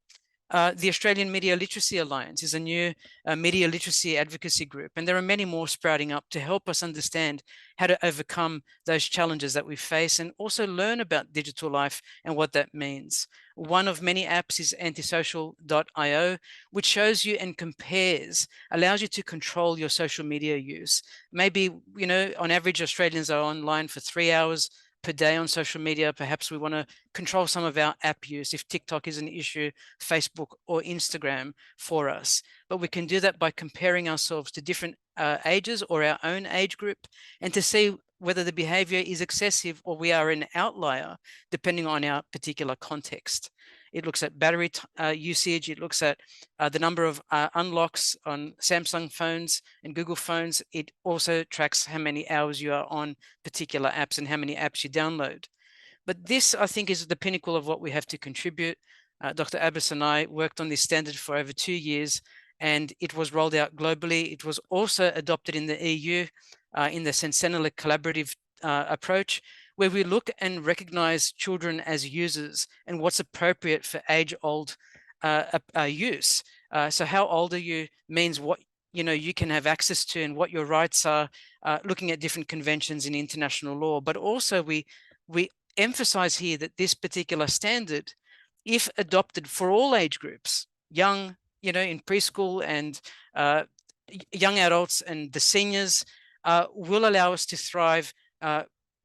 The Australian Media Literacy Alliance is a new media literacy advocacy group, and there are many more sprouting up to help us understand how to overcome those challenges that we face and also learn about digital life and what that means. One of many apps is antisocial.io, which shows you and compares, allows you to control your social media use. Maybe, on average, Australians are online for 3 hours per day on social media. Perhaps we want to control some of our app use if TikTok is an issue, Facebook or Instagram for us. But we can do that by comparing ourselves to different ages or our own age group, and to see whether the behavior is excessive or we are an outlier, depending on our particular context. It looks at battery usage. It looks at the number of unlocks on Samsung phones and Google phones. It also tracks how many hours you are on particular apps and how many apps you download. But this, I think, is the pinnacle of what we have to contribute. Dr. Abbas and I worked on this standard for over 2 years, and it was rolled out globally. It was also adopted in the EU in the Sentinel collaborative approach, where we look and recognize children as users and what's appropriate for age-old use. So how old are you means what you can have access to and what your rights are, looking at different conventions in international law. But also we emphasize here that this particular standard, if adopted for all age groups, young, in preschool and young adults and the seniors will allow us to thrive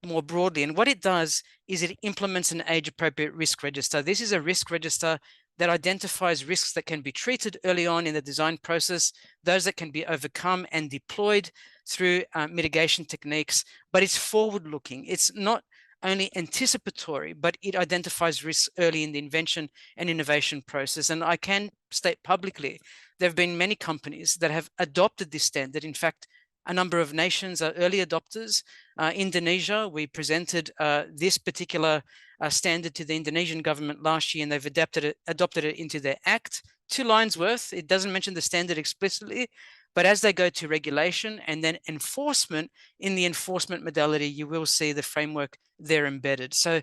more broadly. And what it does is it implements an age-appropriate risk register. This is a risk register that identifies risks that can be treated early on in the design process, those that can be overcome and deployed through mitigation techniques, but it's forward-looking. It's not only anticipatory, but it identifies risks early in the invention and innovation process. And I can state publicly, there have been many companies that have adopted this standard. In fact, a number of nations are early adopters. Indonesia, we presented this particular standard to the Indonesian government last year, and they've adopted it into their act. 2 lines worth. It doesn't mention the standard explicitly, but as they go to regulation and then enforcement, in the enforcement modality, you will see the framework there embedded. So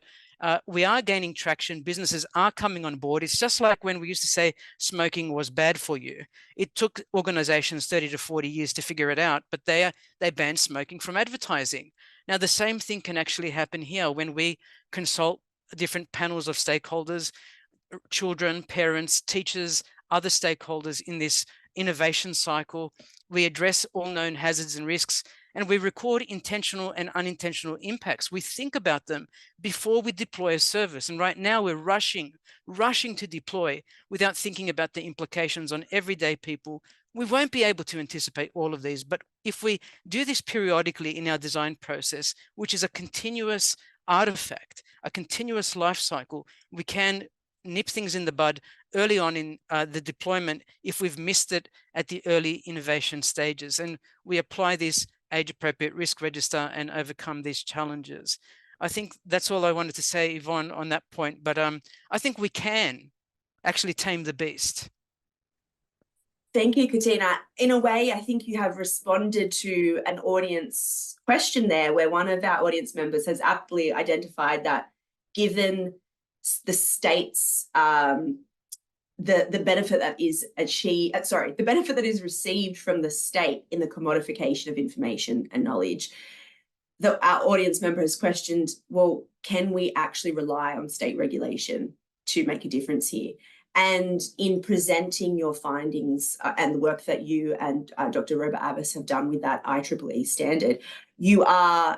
we are gaining traction. Businesses are coming on board. It's just like when we used to say smoking was bad for you. It took organizations 30 to 40 years to figure it out, but they banned smoking from advertising. Now, the same thing can actually happen here when we consult different panels of stakeholders, children, parents, teachers, other stakeholders in this innovation cycle. We address all known hazards and risks, and we record intentional and unintentional impacts. We think about them before we deploy a service. And right now we're rushing to deploy without thinking about the implications on everyday people. We won't be able to anticipate all of these, but if we do this periodically in our design process, which is a continuous artifact, a continuous life cycle, we can nip things in the bud early on in the deployment if we've missed it at the early innovation stages. And we apply this age-appropriate risk register and overcome these challenges. I think that's all I wanted to say, Yvonne, on that point. But I think we can actually tame the beast. Thank you, Katina. In a way, I think you have responded to an audience question there, where one of our audience members has aptly identified that given the state's the benefit that is achieved, the benefit that is received from the state in the commodification of information and knowledge, our audience member has questioned, well, can we actually rely on state regulation to make a difference here? And in presenting your findings and the work that you and Dr. Robert Abbas have done with that IEEE standard, my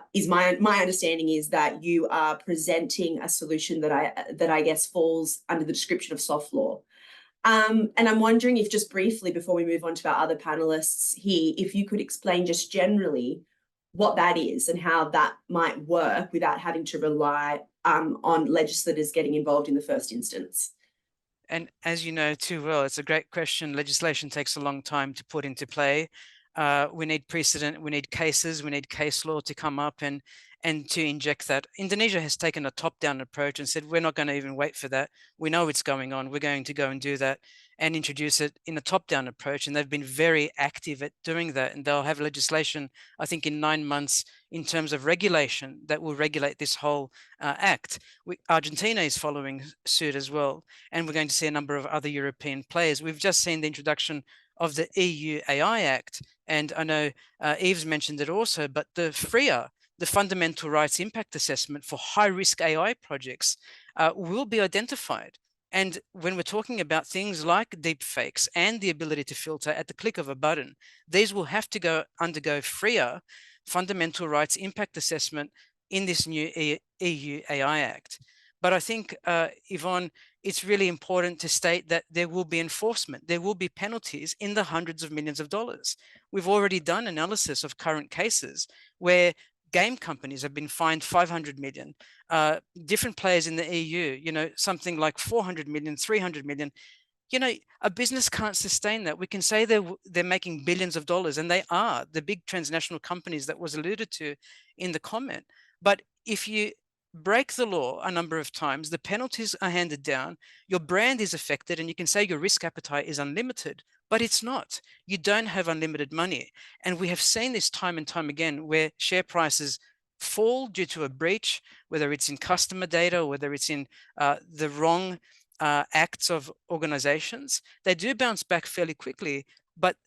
understanding is that you are presenting a solution that I guess falls under the description of soft law. And I'm wondering if, just briefly before we move on to our other panelists here, if you could explain just generally what that is and how that might work without having to rely on legislators getting involved in the first instance. And as you know too well, it's a great question. Legislation takes a long time to put into play. We need precedent, we need cases, we need case law to come up and to inject that. Indonesia has taken a top-down approach and said, we're not going to even wait for that. We know it's going on. We're going to go and do that and introduce it in a top-down approach. And they've been very active at doing that. And they'll have legislation, I think, in 9 months in terms of regulation that will regulate this whole act. Argentina is following suit as well. And we're going to see a number of other European players. We've just seen the introduction of the EU AI Act. And I know Eve's mentioned it also, but the FRIA, the Fundamental Rights Impact Assessment for high-risk AI projects will be identified. And when we're talking about things like deepfakes and the ability to filter at the click of a button, these will have to undergo FRIA, Fundamental Rights Impact Assessment, in this new EU AI Act. But I think, Yvonne, it's really important to state that there will be enforcement. There will be penalties in the hundreds of millions of dollars. We've already done analysis of current cases where game companies have been fined 500 million. Different players in the EU, something like 400 million, 300 million. A business can't sustain that. We can say they're making billions of dollars, and they are, the big transnational companies that was alluded to in the comment. But if you break the law a number of times, the penalties are handed down, your brand is affected, and you can say your risk appetite is unlimited, but it's not. You don't have unlimited money. And we have seen this time and time again where share prices fall due to a breach, whether it's in customer data or whether it's in the wrong acts of organizations. They do bounce back fairly quickly, but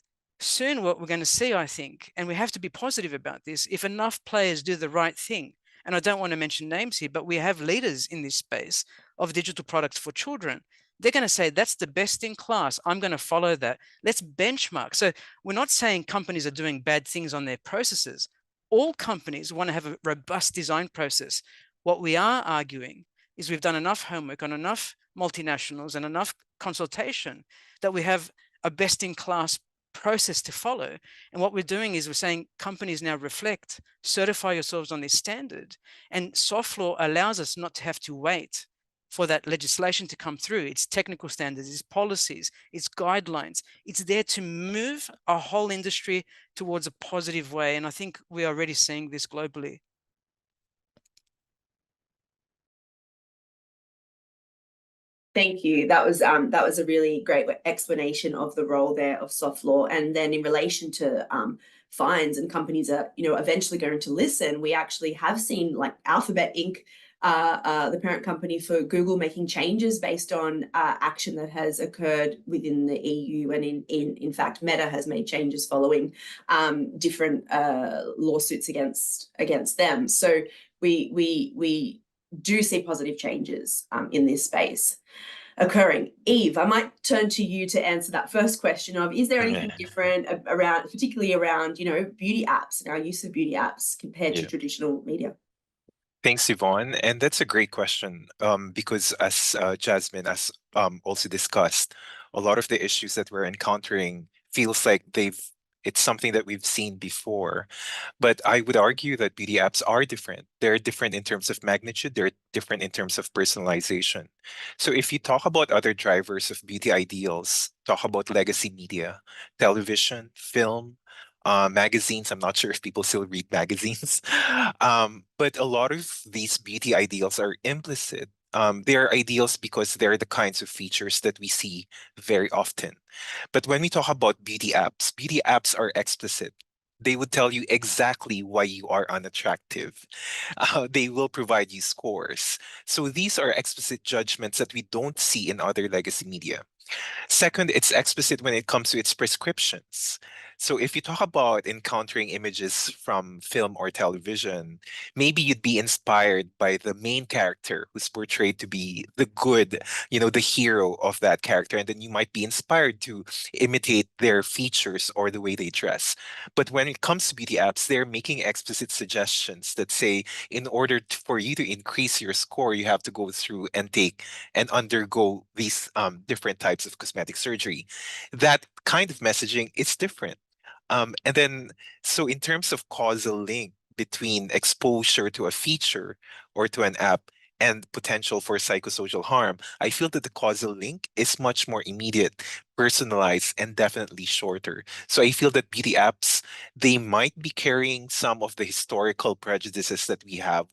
soon what we're going to see, I think, and we have to be positive about this, if enough players do the right thing, and I don't want to mention names here, but we have leaders in this space of digital products for children. they're going to say, that's the best in class. I'm going to follow that. Let's benchmark. So we're not saying companies are doing bad things on their processes. All companies want to have a robust design process. What we are arguing is we've done enough homework on enough multinationals and enough consultation that we have a best in class process to follow. And what we're doing is we're saying companies now reflect, certify yourselves on this standard. And soft law allows us not to have to wait for that legislation to come through. It's technical standards, it's policies, it's guidelines. It's there to move our whole industry towards a positive way. And I think we are already seeing this globally. Thank you. That was a really great explanation of the role there of soft law. And then in relation to fines, and companies are, you know, eventually going to listen, we actually have seen like Alphabet Inc., the parent company for Google, making changes based on action that has occurred within the EU, and in fact Meta has made changes following different lawsuits against them. So we do see positive changes in this space occurring. Eve, I might turn to you to answer that first question of, is there anything different around, particularly around, you know, beauty apps and our use of beauty apps compared to traditional media? Thanks, Yvonne. And that's a great question, because as Jasmine has also discussed, a lot of the issues that we're encountering feels like it's something that we've seen before. But I would argue that beauty apps are different. They're different in terms of magnitude. They're different in terms of personalization. So if you talk about other drivers of beauty ideals, talk about legacy media, television, film, magazines. I'm not sure if people still read magazines, but a lot of these beauty ideals are implicit. They are ideals because they're the kinds of features that we see very often. But when we talk about beauty apps are explicit. They would tell you exactly why you are unattractive. They will provide you scores. So these are explicit judgments that we don't see in other legacy media. Second, it's explicit when it comes to its prescriptions. So if you talk about encountering images from film or television, maybe you'd be inspired by the main character who's portrayed to be the good, the hero of that character. And then you might be inspired to imitate their features or the way they dress. But when it comes to beauty apps, they're making explicit suggestions that say, in order for you to increase your score, you have to go through and take and undergo these different types of cosmetic surgery. That kind of messaging, it's different. And then, so in terms of causal link between exposure to a feature or to an app and potential for psychosocial harm, I feel that the causal link is much more immediate, personalized, and definitely shorter. So I feel that beauty apps, they might be carrying some of the historical prejudices that we have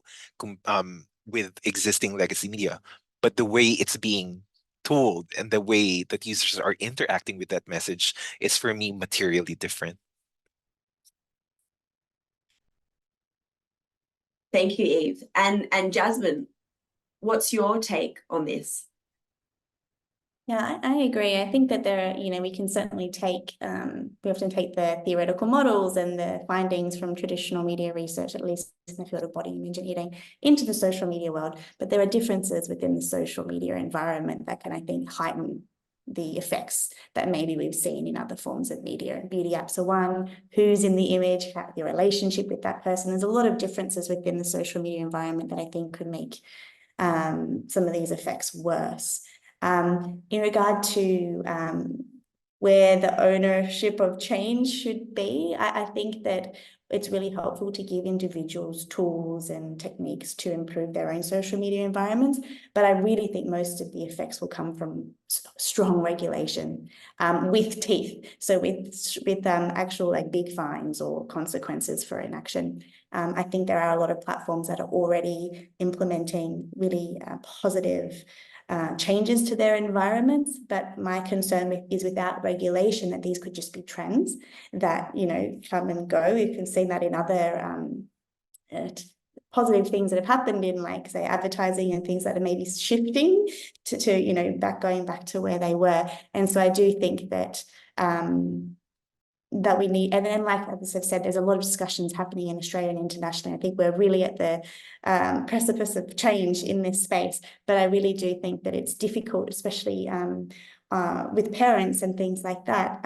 with existing legacy media, but the way it's being told and the way that users are interacting with that message is, for me, materially different. Thank you, Eve. And Jasmine, what's your take on this? Yeah, I agree. I think that we can certainly we often take the theoretical models and the findings from traditional media research, at least in the field of body image and eating, into the social media world. But there are differences within the social media environment that can, I think, heighten the effects that maybe we've seen in other forms of media. And beauty apps are one, who's in the image, your relationship with that person. There's a lot of differences within the social media environment that I think could make some of these effects worse. In regard to where the ownership of change should be, I think that it's really helpful to give individuals tools and techniques to improve their own social media environments. But I really think most of the effects will come from strong regulation with teeth. So with actual like big fines or consequences for inaction. I think there are a lot of platforms that are already implementing really positive changes to their environments, but my concern is without regulation that these could just be trends that come and go. You can see that in other positive things that have happened in, like, say, advertising and things that are maybe shifting to going back to where they were. And so I do think that that we need. And then, like others have said, there's a lot of discussions happening in Australia and internationally. I think we're really at the precipice of change in this space. But I really do think that it's difficult, especially with parents and things like that.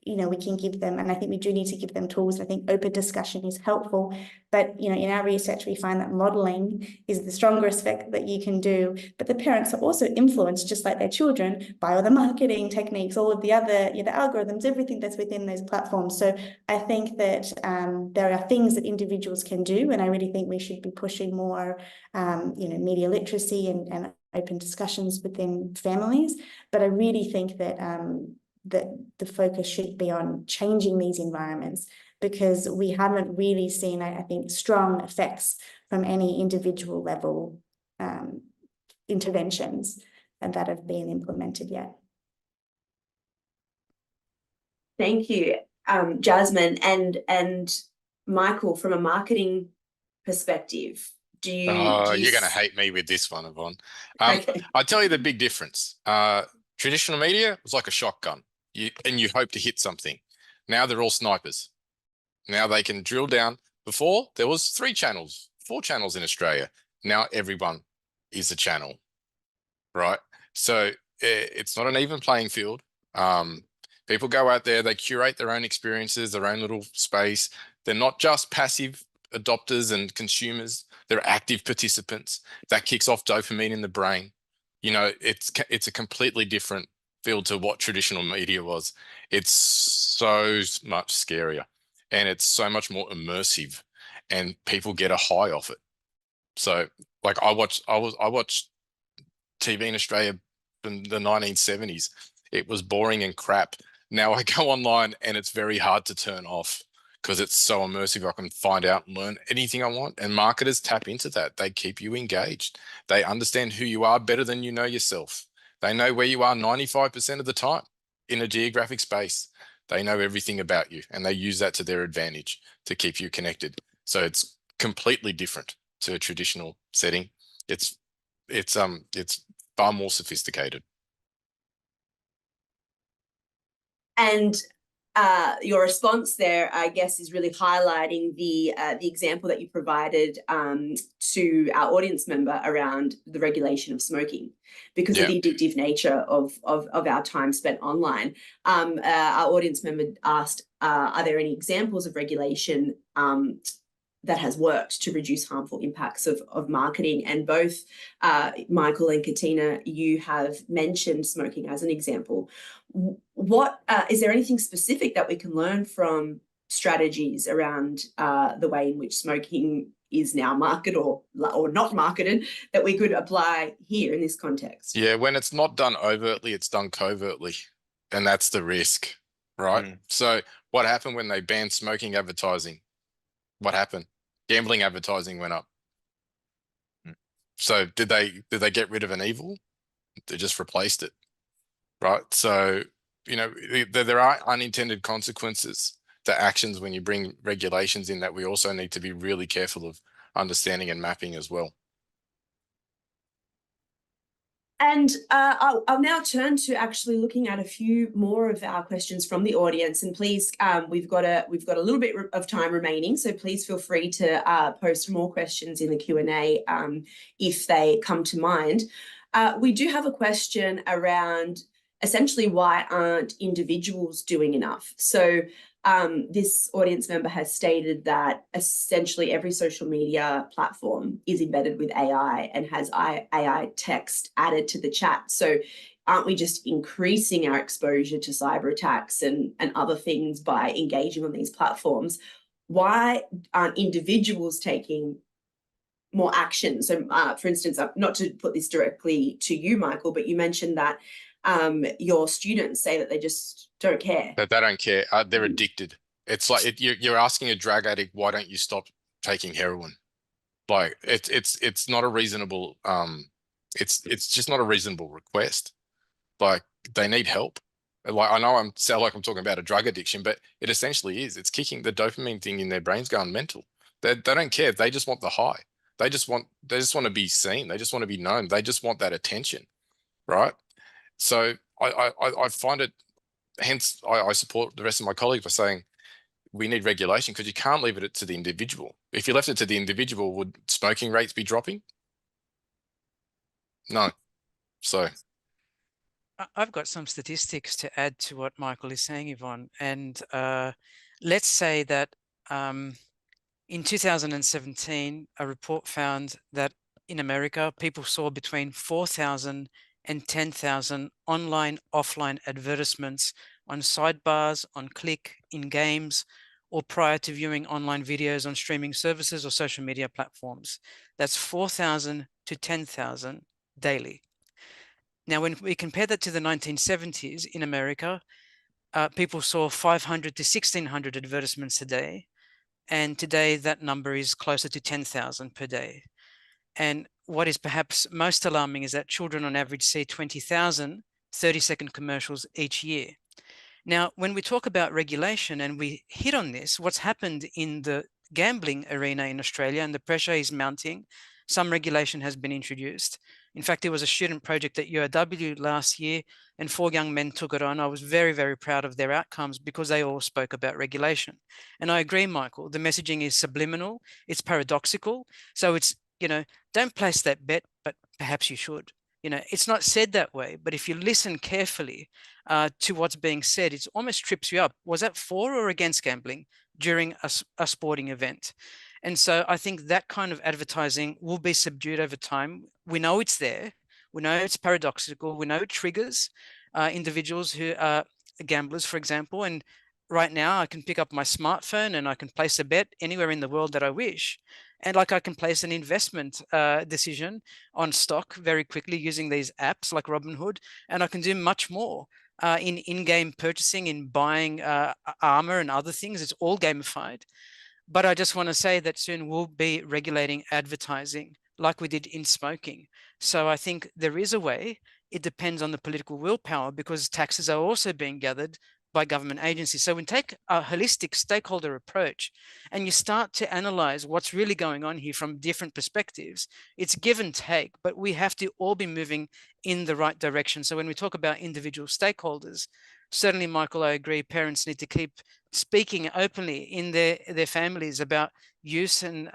You know, we can give them, and I think we do need to give them tools. I think open discussion is helpful, but, you know, in our research, we find that modeling is the strongest effect that you can do. But the parents are also influenced, just like their children, by all the marketing techniques, all of the other, you know, algorithms, everything that's within those platforms. So I think that there are things that individuals can do, and I really think we should be pushing more, you know, media literacy and open discussions within families. But I really think that that the focus should be on changing these environments, because we haven't really seen, I think, strong effects from any individual level interventions and that have been implemented yet. Thank you, Jasmine and Michael. From a marketing perspective, do you? You're going to hate me with this one, Yvonne. Okay. I'll tell you the big difference. Traditional media was like a shotgun, and you hope to hit something. Now they're all snipers. Now they can drill down. Before, there was 3 channels, 4 channels in Australia. Now everyone is a channel, right? So it's not an even playing field. People go out there, they curate their own experiences, their own little space. They're not just passive adopters and consumers. They're active participants. That kicks off dopamine in the brain. You know, it's a completely different field to what traditional media was. It's so much scarier, and it's so much more immersive, and people get a high off it. So, like, I watched TV in Australia in the 1970s. It was boring and crap. Now I go online and it's very hard to turn off because it's so immersive. I can find out and learn anything I want. And marketers tap into that. They keep you engaged. They understand who you are better than you know yourself. They know where you are 95% of the time in a geographic space. They know everything about you, and they use that to their advantage to keep you connected. So it's completely different to a traditional setting. It's far more sophisticated. And your response there, I guess, is really highlighting the example that you provided to our audience member around the regulation of smoking, because of the addictive nature of our time spent online. Our audience member asked, are there any examples of regulation that has worked to reduce harmful impacts of marketing? And both Michael and Katina, you have mentioned smoking as an example. What is there anything specific that we can learn from strategies around the way in which smoking is now marketed or not marketed that we could apply here in this context? Yeah, when it's not done overtly, it's done covertly, and that's the risk, right? So what happened when they banned smoking advertising? What happened? Gambling advertising went up. So did they get rid of an evil? They just replaced it, right? So, you know, there are unintended consequences to actions when you bring regulations in that we also need to be really careful of understanding and mapping as well. And I'll now turn to actually looking at a few more of our questions from the audience. And please, we've got a little bit of time remaining, so please feel free to post more questions in the Q&A if they come to mind. We do have a question around essentially why aren't individuals doing enough? So this audience member has stated that essentially every social media platform is embedded with AI and has AI text added to the chat. So aren't we just increasing our exposure to cyber attacks and other things by engaging on these platforms? Why aren't individuals taking more action? So for instance, not to put this directly to you, Michael, but you mentioned that your students say that they just don't care. That they don't care. They're addicted. It's like you're asking a drug addict, why don't you stop taking heroin? Like it's not a reasonable it's just not a reasonable request. Like they need help. Like I know I sound like I'm talking about a drug addiction, but it essentially is. It's kicking the dopamine thing in their brains, going mental. They don't care. They just want the high. They just want to be seen. They just want to be known. They just want that attention, right? So I find it hence I support the rest of my colleagues by saying we need regulation, because you can't leave it to the individual. If you left it to the individual, would smoking rates be dropping? No. So I've got some statistics to add to what Michael is saying, Yvonne. And let's say that in 2017, a report found that in America, people saw between 4,000 and 10,000 online, offline advertisements on sidebars, on click, in games, or prior to viewing online videos on streaming services or social media platforms. That's 4,000 to 10,000 daily. Now, when we compare that to the 1970s in America, people saw 500 to 1,600 advertisements a day. And today that number is closer to 10,000 per day. And what is perhaps most alarming is that children on average see 20,000 30-second commercials each year. Now, when we talk about regulation and we hit on this, what's happened in the gambling arena in Australia, and the pressure is mounting, some regulation has been introduced. In fact, it was a student project at UOW last year, and 4 young men took it on. I was very, very proud of their outcomes because they all spoke about regulation. And I agree, Michael, the messaging is subliminal, it's paradoxical. So it's, don't place that bet, but perhaps you should. It's not said that way, but if you listen carefully to what's being said, it almost trips you up. Was that for or against gambling during a sporting event? And so I think that kind of advertising will be subdued over time. We know it's there. We know it's paradoxical. We know it triggers individuals who are gamblers, for example. And right now I can pick up my smartphone and I can place a bet anywhere in the world that I wish. And like I can place an investment decision on stock very quickly using these apps like Robinhood, and I can do much more in-game purchasing, in buying armor and other things. It's all gamified. But I just want to say that soon we'll be regulating advertising like we did in smoking. So I think there is a way. It depends on the political willpower, because taxes are also being gathered by government agencies. So when you take a holistic stakeholder approach and you start to analyze what's really going on here from different perspectives, it's give and take, but we have to all be moving in the right direction. So when we talk about individual stakeholders, certainly, Michael, I agree, parents need to keep speaking openly in their families about use and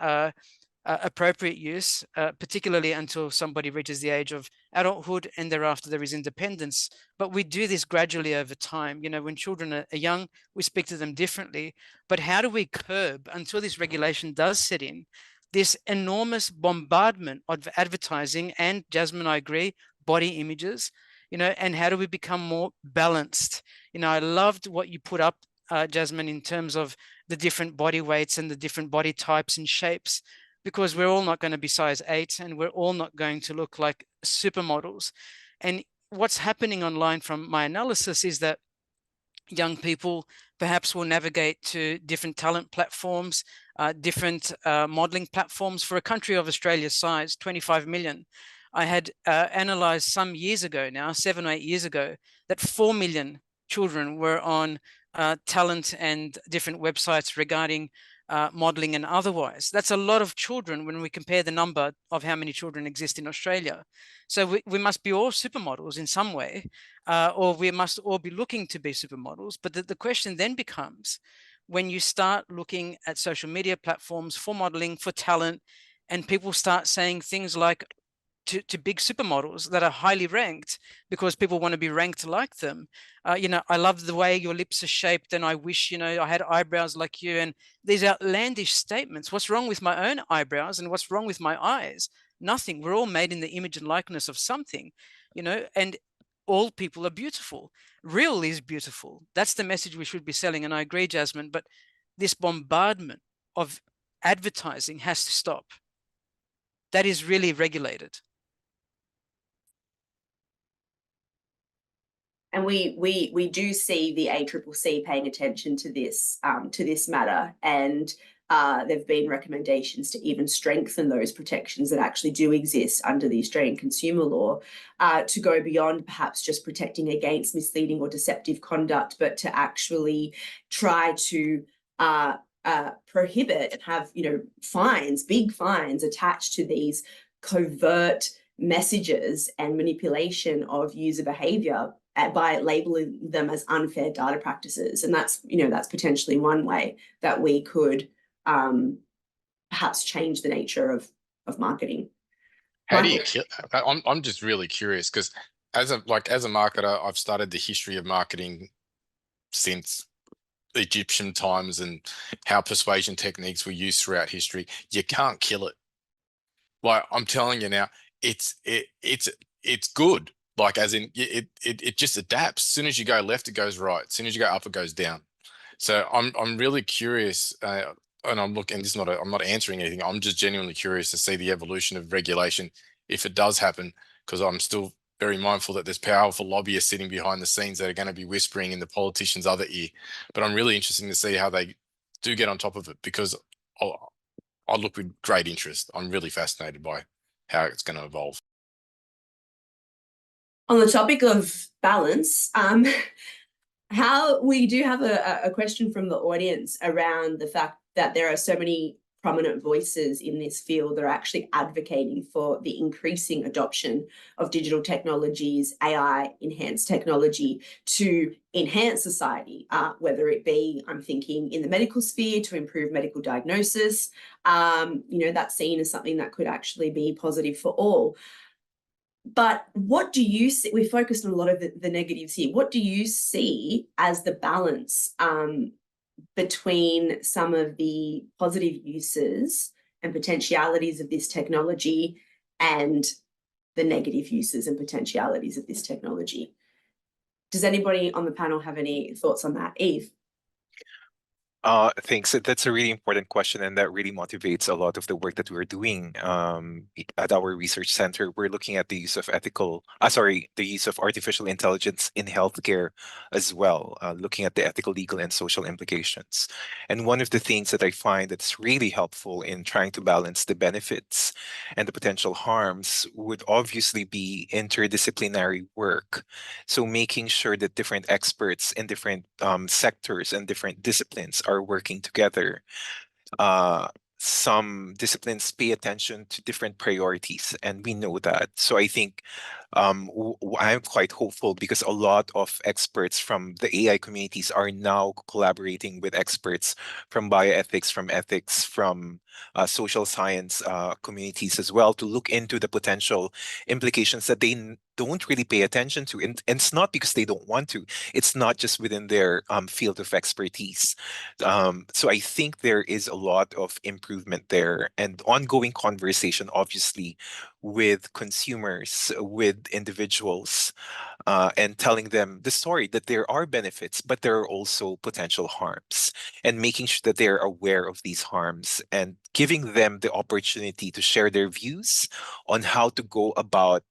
appropriate use, particularly until somebody reaches the age of adulthood, and thereafter there is independence. But we do this gradually over time. When children are young, we speak to them differently. But how do we curb, until this regulation does set in, this enormous bombardment of advertising and, Jasmine, I agree, body images, and how do we become more balanced? I loved what you put up, Jasmine, in terms of the different body weights and the different body types and shapes, because we're all not going to be size 8 and we're all not going to look like supermodels. And what's happening online from my analysis is that young people perhaps will navigate to different talent platforms, different modeling platforms. For a country of Australia's size, 25 million, I had analyzed some years ago now, 7 or 8 years ago, that 4 million children were on talent and different websites regarding modeling and otherwise. That's a lot of children when we compare the number of how many children exist in Australia. So we must be all supermodels in some way, or we must all be looking to be supermodels. But the question then becomes, when you start looking at social media platforms for modeling, for talent, and people start saying things like, to big supermodels that are highly ranked because people want to be ranked like them. I love the way your lips are shaped, and I wish, I had eyebrows like you, and these outlandish statements. What's wrong with my own eyebrows and what's wrong with my eyes? Nothing. We're all made in the image and likeness of something, and all people are beautiful. Real is beautiful. That's the message we should be selling. And I agree, Jasmine, but this bombardment of advertising has to stop. That is really regulated. And we do see the ACCC paying attention to this matter, and there have been recommendations to even strengthen those protections that actually do exist under the Australian consumer law, to go beyond perhaps just protecting against misleading or deceptive conduct, but to actually try to prohibit and have big fines attached to these covert messages and manipulation of user behavior by labeling them as unfair data practices. And that's, that's potentially one way that we could perhaps change the nature of marketing. How do you kill? I'm just really curious because as a marketer, I've studied the history of marketing since Egyptian times and how persuasion techniques were used throughout history. You can't kill it. Like I'm telling you now, it's good. Like as in it just adapts. As soon as you go left, it goes right. As soon as you go up, it goes down. So I'm really curious, and I'm looking. This is not I'm not answering anything. I'm just genuinely curious to see the evolution of regulation if it does happen, because I'm still very mindful that there's powerful lobbyists sitting behind the scenes that are going to be whispering in the politicians' other ear. But I'm really interested to see how they do get on top of it, because I'll look with great interest. I'm really fascinated by how it's going to evolve. On the topic of balance, how we do have a question from the audience around the fact that there are so many prominent voices in this field that are actually advocating for the increasing adoption of digital technologies, AI enhanced technology to enhance society, whether it be, I'm thinking in the medical sphere to improve medical diagnosis, that's seen as something that could actually be positive for all. But what do you see? We focused on a lot of the negatives here. What do you see as the balance between some of the positive uses and potentialities of this technology and the negative uses and potentialities of this technology? Does anybody on the panel have any thoughts on that? Eve? Thanks. That's a really important question, and that really motivates a lot of the work that we're doing at our research center. We're looking at the use of the use of artificial intelligence in healthcare as well, looking at the ethical, legal, and social implications. And one of the things that I find that's really helpful in trying to balance the benefits and the potential harms would obviously be interdisciplinary work. So making sure that different experts in different sectors and different disciplines are working together. Some disciplines pay attention to different priorities, and we know that. So I think I'm quite hopeful because a lot of experts from the AI communities are now collaborating with experts from bioethics, from ethics, from social science communities as well to look into the potential implications that they don't really pay attention to. And it's not because they don't want to. It's not just within their field of expertise. So I think there is a lot of improvement there and ongoing conversation, obviously, with consumers, with individuals, and telling them the story that there are benefits, but there are also potential harms, and making sure that they're aware of these harms and giving them the opportunity to share their views on how to go about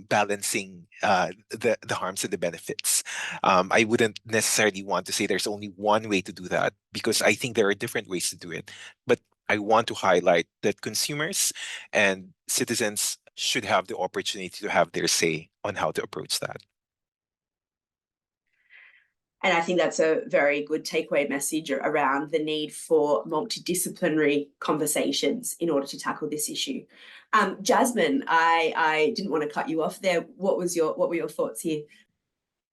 balancing the harms and the benefits. I wouldn't necessarily want to say there's only one way to do that, because I think there are different ways to do it. But I want to highlight that consumers and citizens should have the opportunity to have their say on how to approach that. And I think that's a very good takeaway message around the need for multidisciplinary conversations in order to tackle this issue. Jasmine, I didn't want to cut you off there. What were your thoughts here?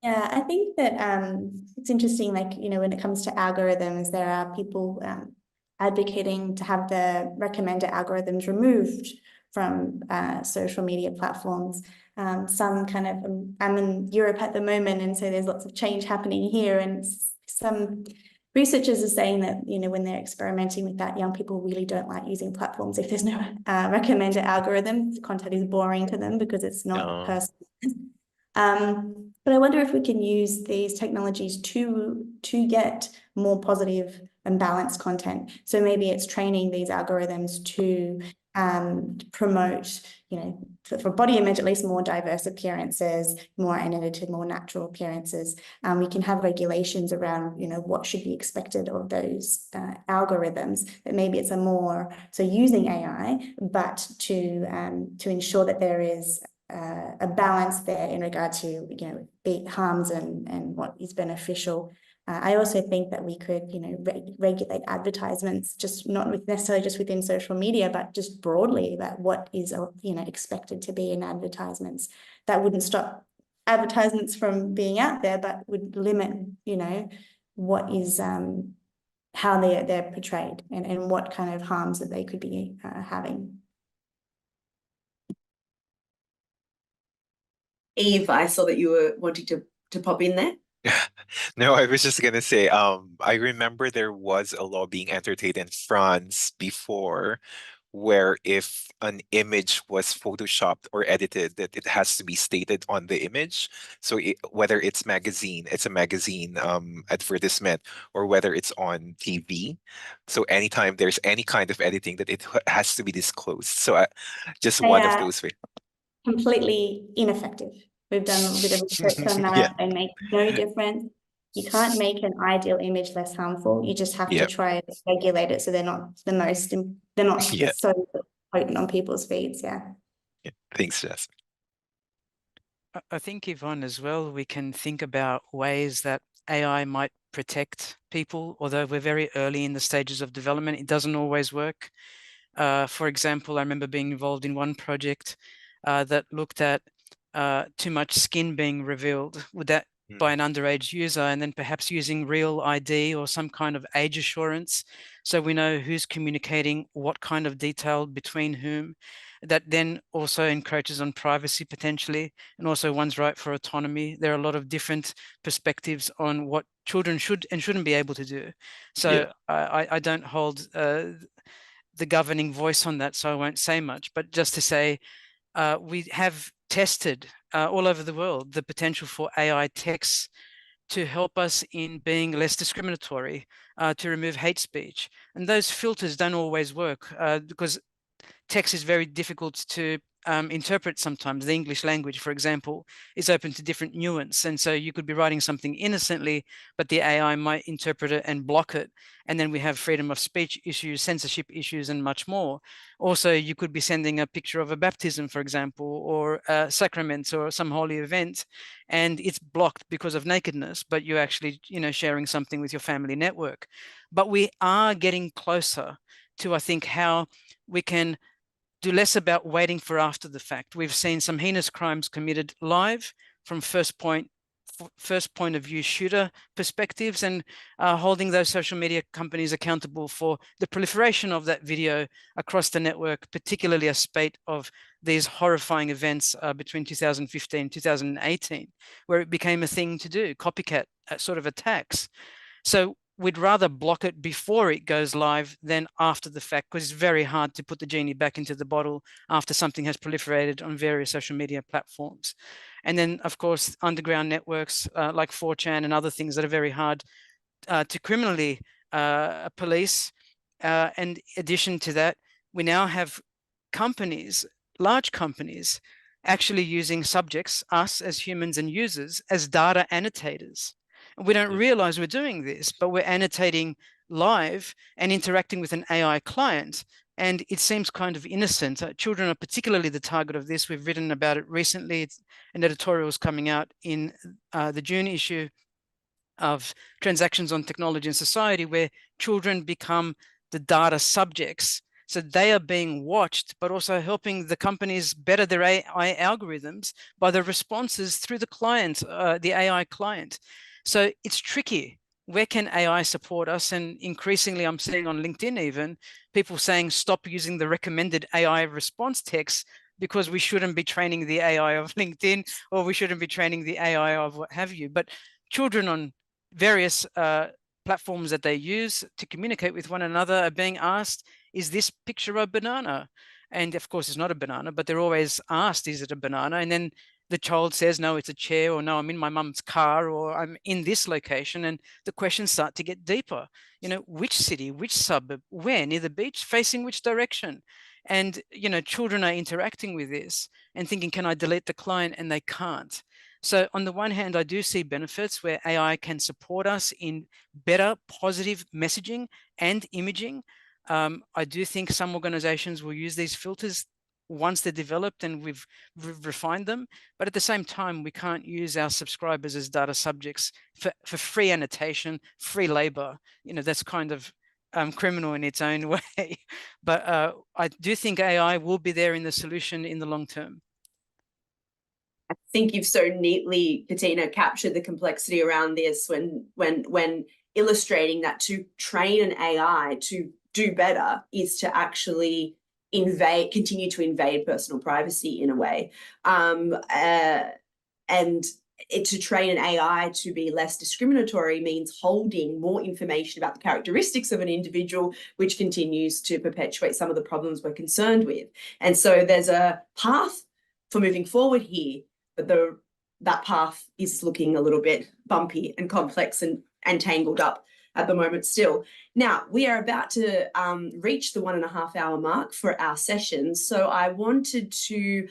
Yeah, I think that it's interesting, when it comes to algorithms, there are people advocating to have the recommender algorithms removed from social media platforms. Some I'm in Europe at the moment, and so there's lots of change happening here, and some researchers are saying that, when they're experimenting with that, young people really don't like using platforms if there's no recommender algorithm. The content is boring to them because it's not personal. But I wonder if we can use these technologies to get more positive and balanced content. So maybe it's training these algorithms to promote, for body image, at least more diverse appearances, more unedited, more natural appearances. We can have regulations around, what should be expected of those algorithms, that maybe it's so using AI, but to ensure that there is a balance there in regard to, harms and what is beneficial. I also think that we could, regulate advertisements, just not necessarily just within social media, but just broadly about what is, expected to be in advertisements. That wouldn't stop advertisements from being out there, but would limit, you know, what is how they're portrayed and what kind of harms that they could be having. Eve, I saw that you were wanting to pop in there. No, I was just gonna say, I remember there was a law being entertained in France before, where if an image was photoshopped or edited, that it has to be stated on the image. So whether it's a magazine advertisement, or whether it's on TV. So anytime there's any kind of editing, that it has to be disclosed. So just They one of are those ways. completely ineffective. We've done a bit of research on Yeah, that. They make no difference. You can't make an ideal image less harmful. You just have to yeah, try and regulate it so they're not yeah, so potent on people's feeds. Yeah. yeah. Thanks, Jess. I think, Yvonne, as well, we can think about ways that AI might protect people, although we're very early in the stages of development. It doesn't always work. For example, I remember being involved in one project that looked at too much skin being revealed. Would that by an underage user, and then perhaps using real ID or some kind of age assurance, so we know who's communicating what kind of detail between whom. That then also encroaches on privacy potentially, and also one's right for autonomy. There are a lot of different perspectives on what children should and shouldn't be able to do. So I don't hold the governing voice on that, so I won't say much, but just to say, we have tested all over the world the potential for AI texts to help us in being less discriminatory, to remove hate speech. And those filters don't always work because text is very difficult to interpret sometimes. The English language, for example, is open to different nuance. And so you could be writing something innocently, but the AI might interpret it and block it. And then we have freedom of speech issues, censorship issues, and much more. Also, you could be sending a picture of a baptism, for example, or a sacrament or some holy event, and it's blocked because of nakedness, but you're actually, sharing something with your family network. But we are getting closer to, I think, how we can do less about waiting for after the fact. We've seen some heinous crimes committed live from first point of view shooter perspectives, and holding those social media companies accountable for the proliferation of that video across the network, particularly a spate of these horrifying events between 2015 and 2018, where it became a thing to do, copycat sort of attacks. So we'd rather block it before it goes live than after the fact, because it's very hard to put the genie back into the bottle after something has proliferated on various social media platforms. And then, of course, underground networks like 4chan and other things that are very hard to criminally police. And in addition to that, we now have companies, large companies, actually using subjects, us as humans and users, as data annotators. We don't realize we're doing this, but we're annotating live and interacting with an AI client. And it seems kind of innocent. Children are particularly the target of this. We've written about it recently. It's an editorial is coming out in the June issue of Transactions on Technology and Society, where children become the data subjects. So they are being watched, but also helping the companies better their AI algorithms by the responses through the client, the AI client. So it's tricky. Where can AI support us? And increasingly, I'm seeing on LinkedIn even, people saying, stop using the recommended AI response text because we shouldn't be training the AI of LinkedIn, or we shouldn't be training the AI of what have you. But children on various platforms that they use to communicate with one another are being asked, is this picture a banana? And of course, it's not a banana, but they're always asked, is it a banana? And then the child says, no, it's a chair, or no, I'm in my mum's car, or I'm in this location. And the questions start to get deeper. Which city, which suburb, where, near the beach, facing which direction? And, children are interacting with this and thinking, can I delete the client? And they can't. So on the one hand, I do see benefits where AI can support us in better positive messaging and imaging. I do think some organizations will use these filters once they're developed and we've refined them. But at the same time, we can't use our subscribers as data subjects for free annotation, free labor. That's kind of criminal in its own way. But I do think AI will be there in the solution in the long term. I think you've so neatly, Katina, captured the complexity around this when illustrating that to train an AI to do better is to actually continue to invade personal privacy in a way. And to train an AI to be less discriminatory means holding more information about the characteristics of an individual, which continues to perpetuate some of the problems we're concerned with. And so there's a path for moving forward here, but that path is looking a little bit bumpy and complex and tangled up at the moment still. Now, we are about to reach the 1.5 hour mark for our sessions. So I wanted to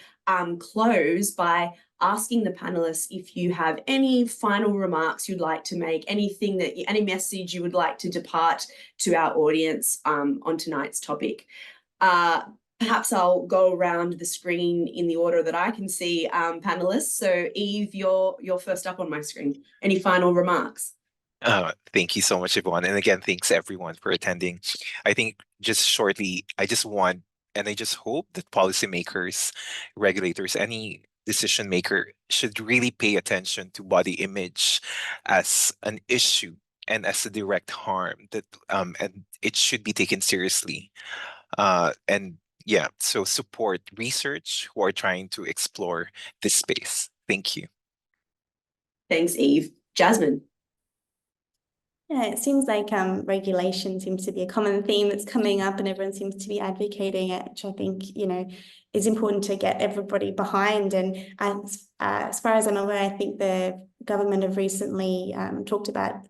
close by asking the panelists if you have any final remarks you'd like to make, any message you would like to depart to our audience on tonight's topic. Perhaps I'll go around the screen in the order that I can see panelists. So Eve, you're first up on my screen. Any final remarks? Thank you so much, Yvonne. And again, thanks everyone for attending. I think just shortly, I just hope that policymakers, regulators, any decision maker should really pay attention to body image as an issue and as a direct harm that and it should be taken seriously. And yeah, so support research who are trying to explore this space. Thank you. Thanks, Eve. Jasmine. Yeah, it seems like regulation seems to be a common theme that's coming up, and everyone seems to be advocating it, which I think, is important to get everybody behind. And as far as I'm aware, I think the government have recently talked about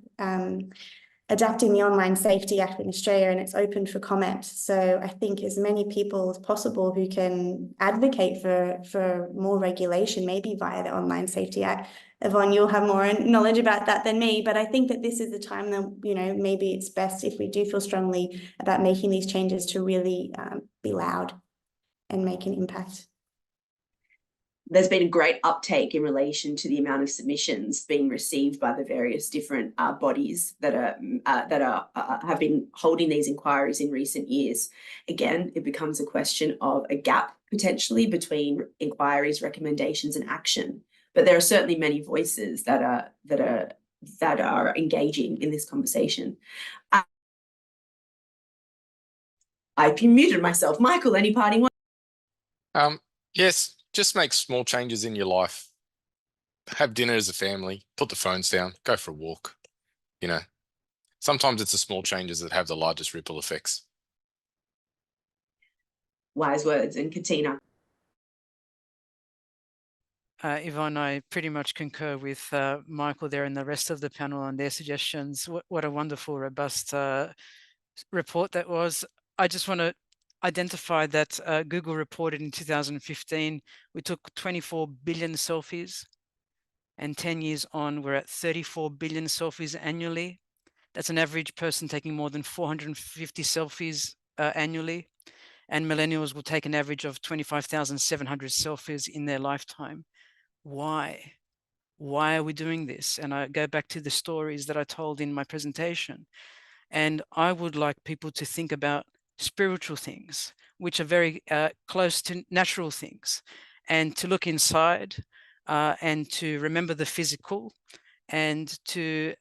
adapting the Online Safety Act in Australia, and it's open for comment. So I think as many people as possible who can advocate for more regulation, maybe via the Online Safety Act. Yvonne, you'll have more knowledge about that than me, but I think that this is the time that, maybe it's best if we do feel strongly about making these changes to really be loud and make an impact. There's been a great uptake in relation to the amount of submissions being received by the various different bodies that have been holding these inquiries in recent years. Again, it becomes a question of a gap potentially between inquiries, recommendations, and action. But there are certainly many voices that are engaging in this conversation. I've muted myself. Michael, any parting words? Yes, just make small changes in your life. Have dinner as a family, put the phones down, go for a walk. Sometimes it's the small changes that have the largest ripple effects. Wise words. And Katina. Yvonne, I pretty much concur with Michael there and the rest of the panel on their suggestions. What a wonderful, robust report that was. I just want to identify that Google reported in 2015, we took 24 billion selfies, and 10 years on, we're at 34 billion selfies annually. That's an average person taking more than 450 selfies annually. And millennials will take an average of 25,700 selfies in their lifetime. Why? Why are we doing this? And I go back to the stories that I told in my presentation. And I would like people to think about spiritual things, which are very close to natural things, and to look inside and to remember the physical, and to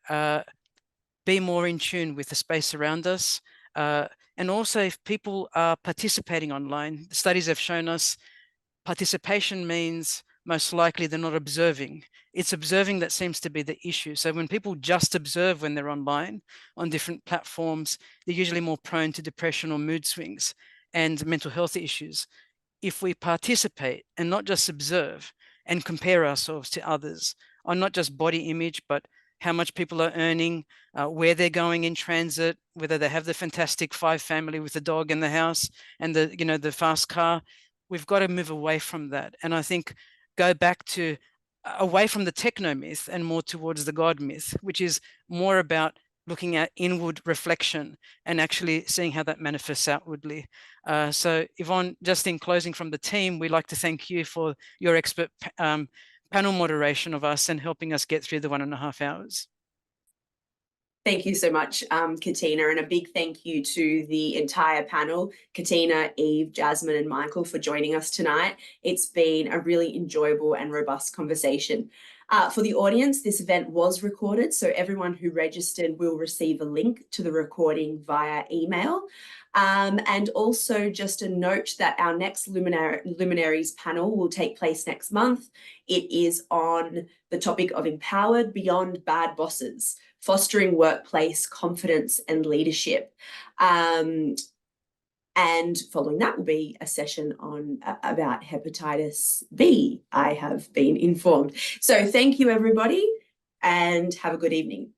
be more in tune with the space around us. And also, if people are participating online, the studies have shown us participation means most likely they're not observing. It's observing that seems to be the issue. So when people just observe when they're online on different platforms, they're usually more prone to depression or mood swings and mental health issues. If we participate and not just observe and compare ourselves to others on not just body image, but how much people are earning, where they're going in transit, whether they have the fantastic 5 family with the dog in the house and the fast car, we've got to move away from that. And I think go back to away from the techno myth and more towards the God myth, which is more about looking at inward reflection and actually seeing how that manifests outwardly. So Yvonne, just in closing from the team, we'd like to thank you for your expert panel moderation of us and helping us get through the 1.5 hours. Thank you so much, Katina, and a big thank you to the entire panel, Katina, Eve, Jasmine, and Michael, for joining us tonight. It's been a really enjoyable and robust conversation. For the audience, this event was recorded, so everyone who registered will receive a link to the recording via email. And also just a note that our next Luminaries panel will take place next month. It is on the topic of empowered beyond bad bosses, fostering workplace confidence and leadership. And following that will be a session on about hepatitis B, I have been informed. So thank you, everybody, and have a good evening.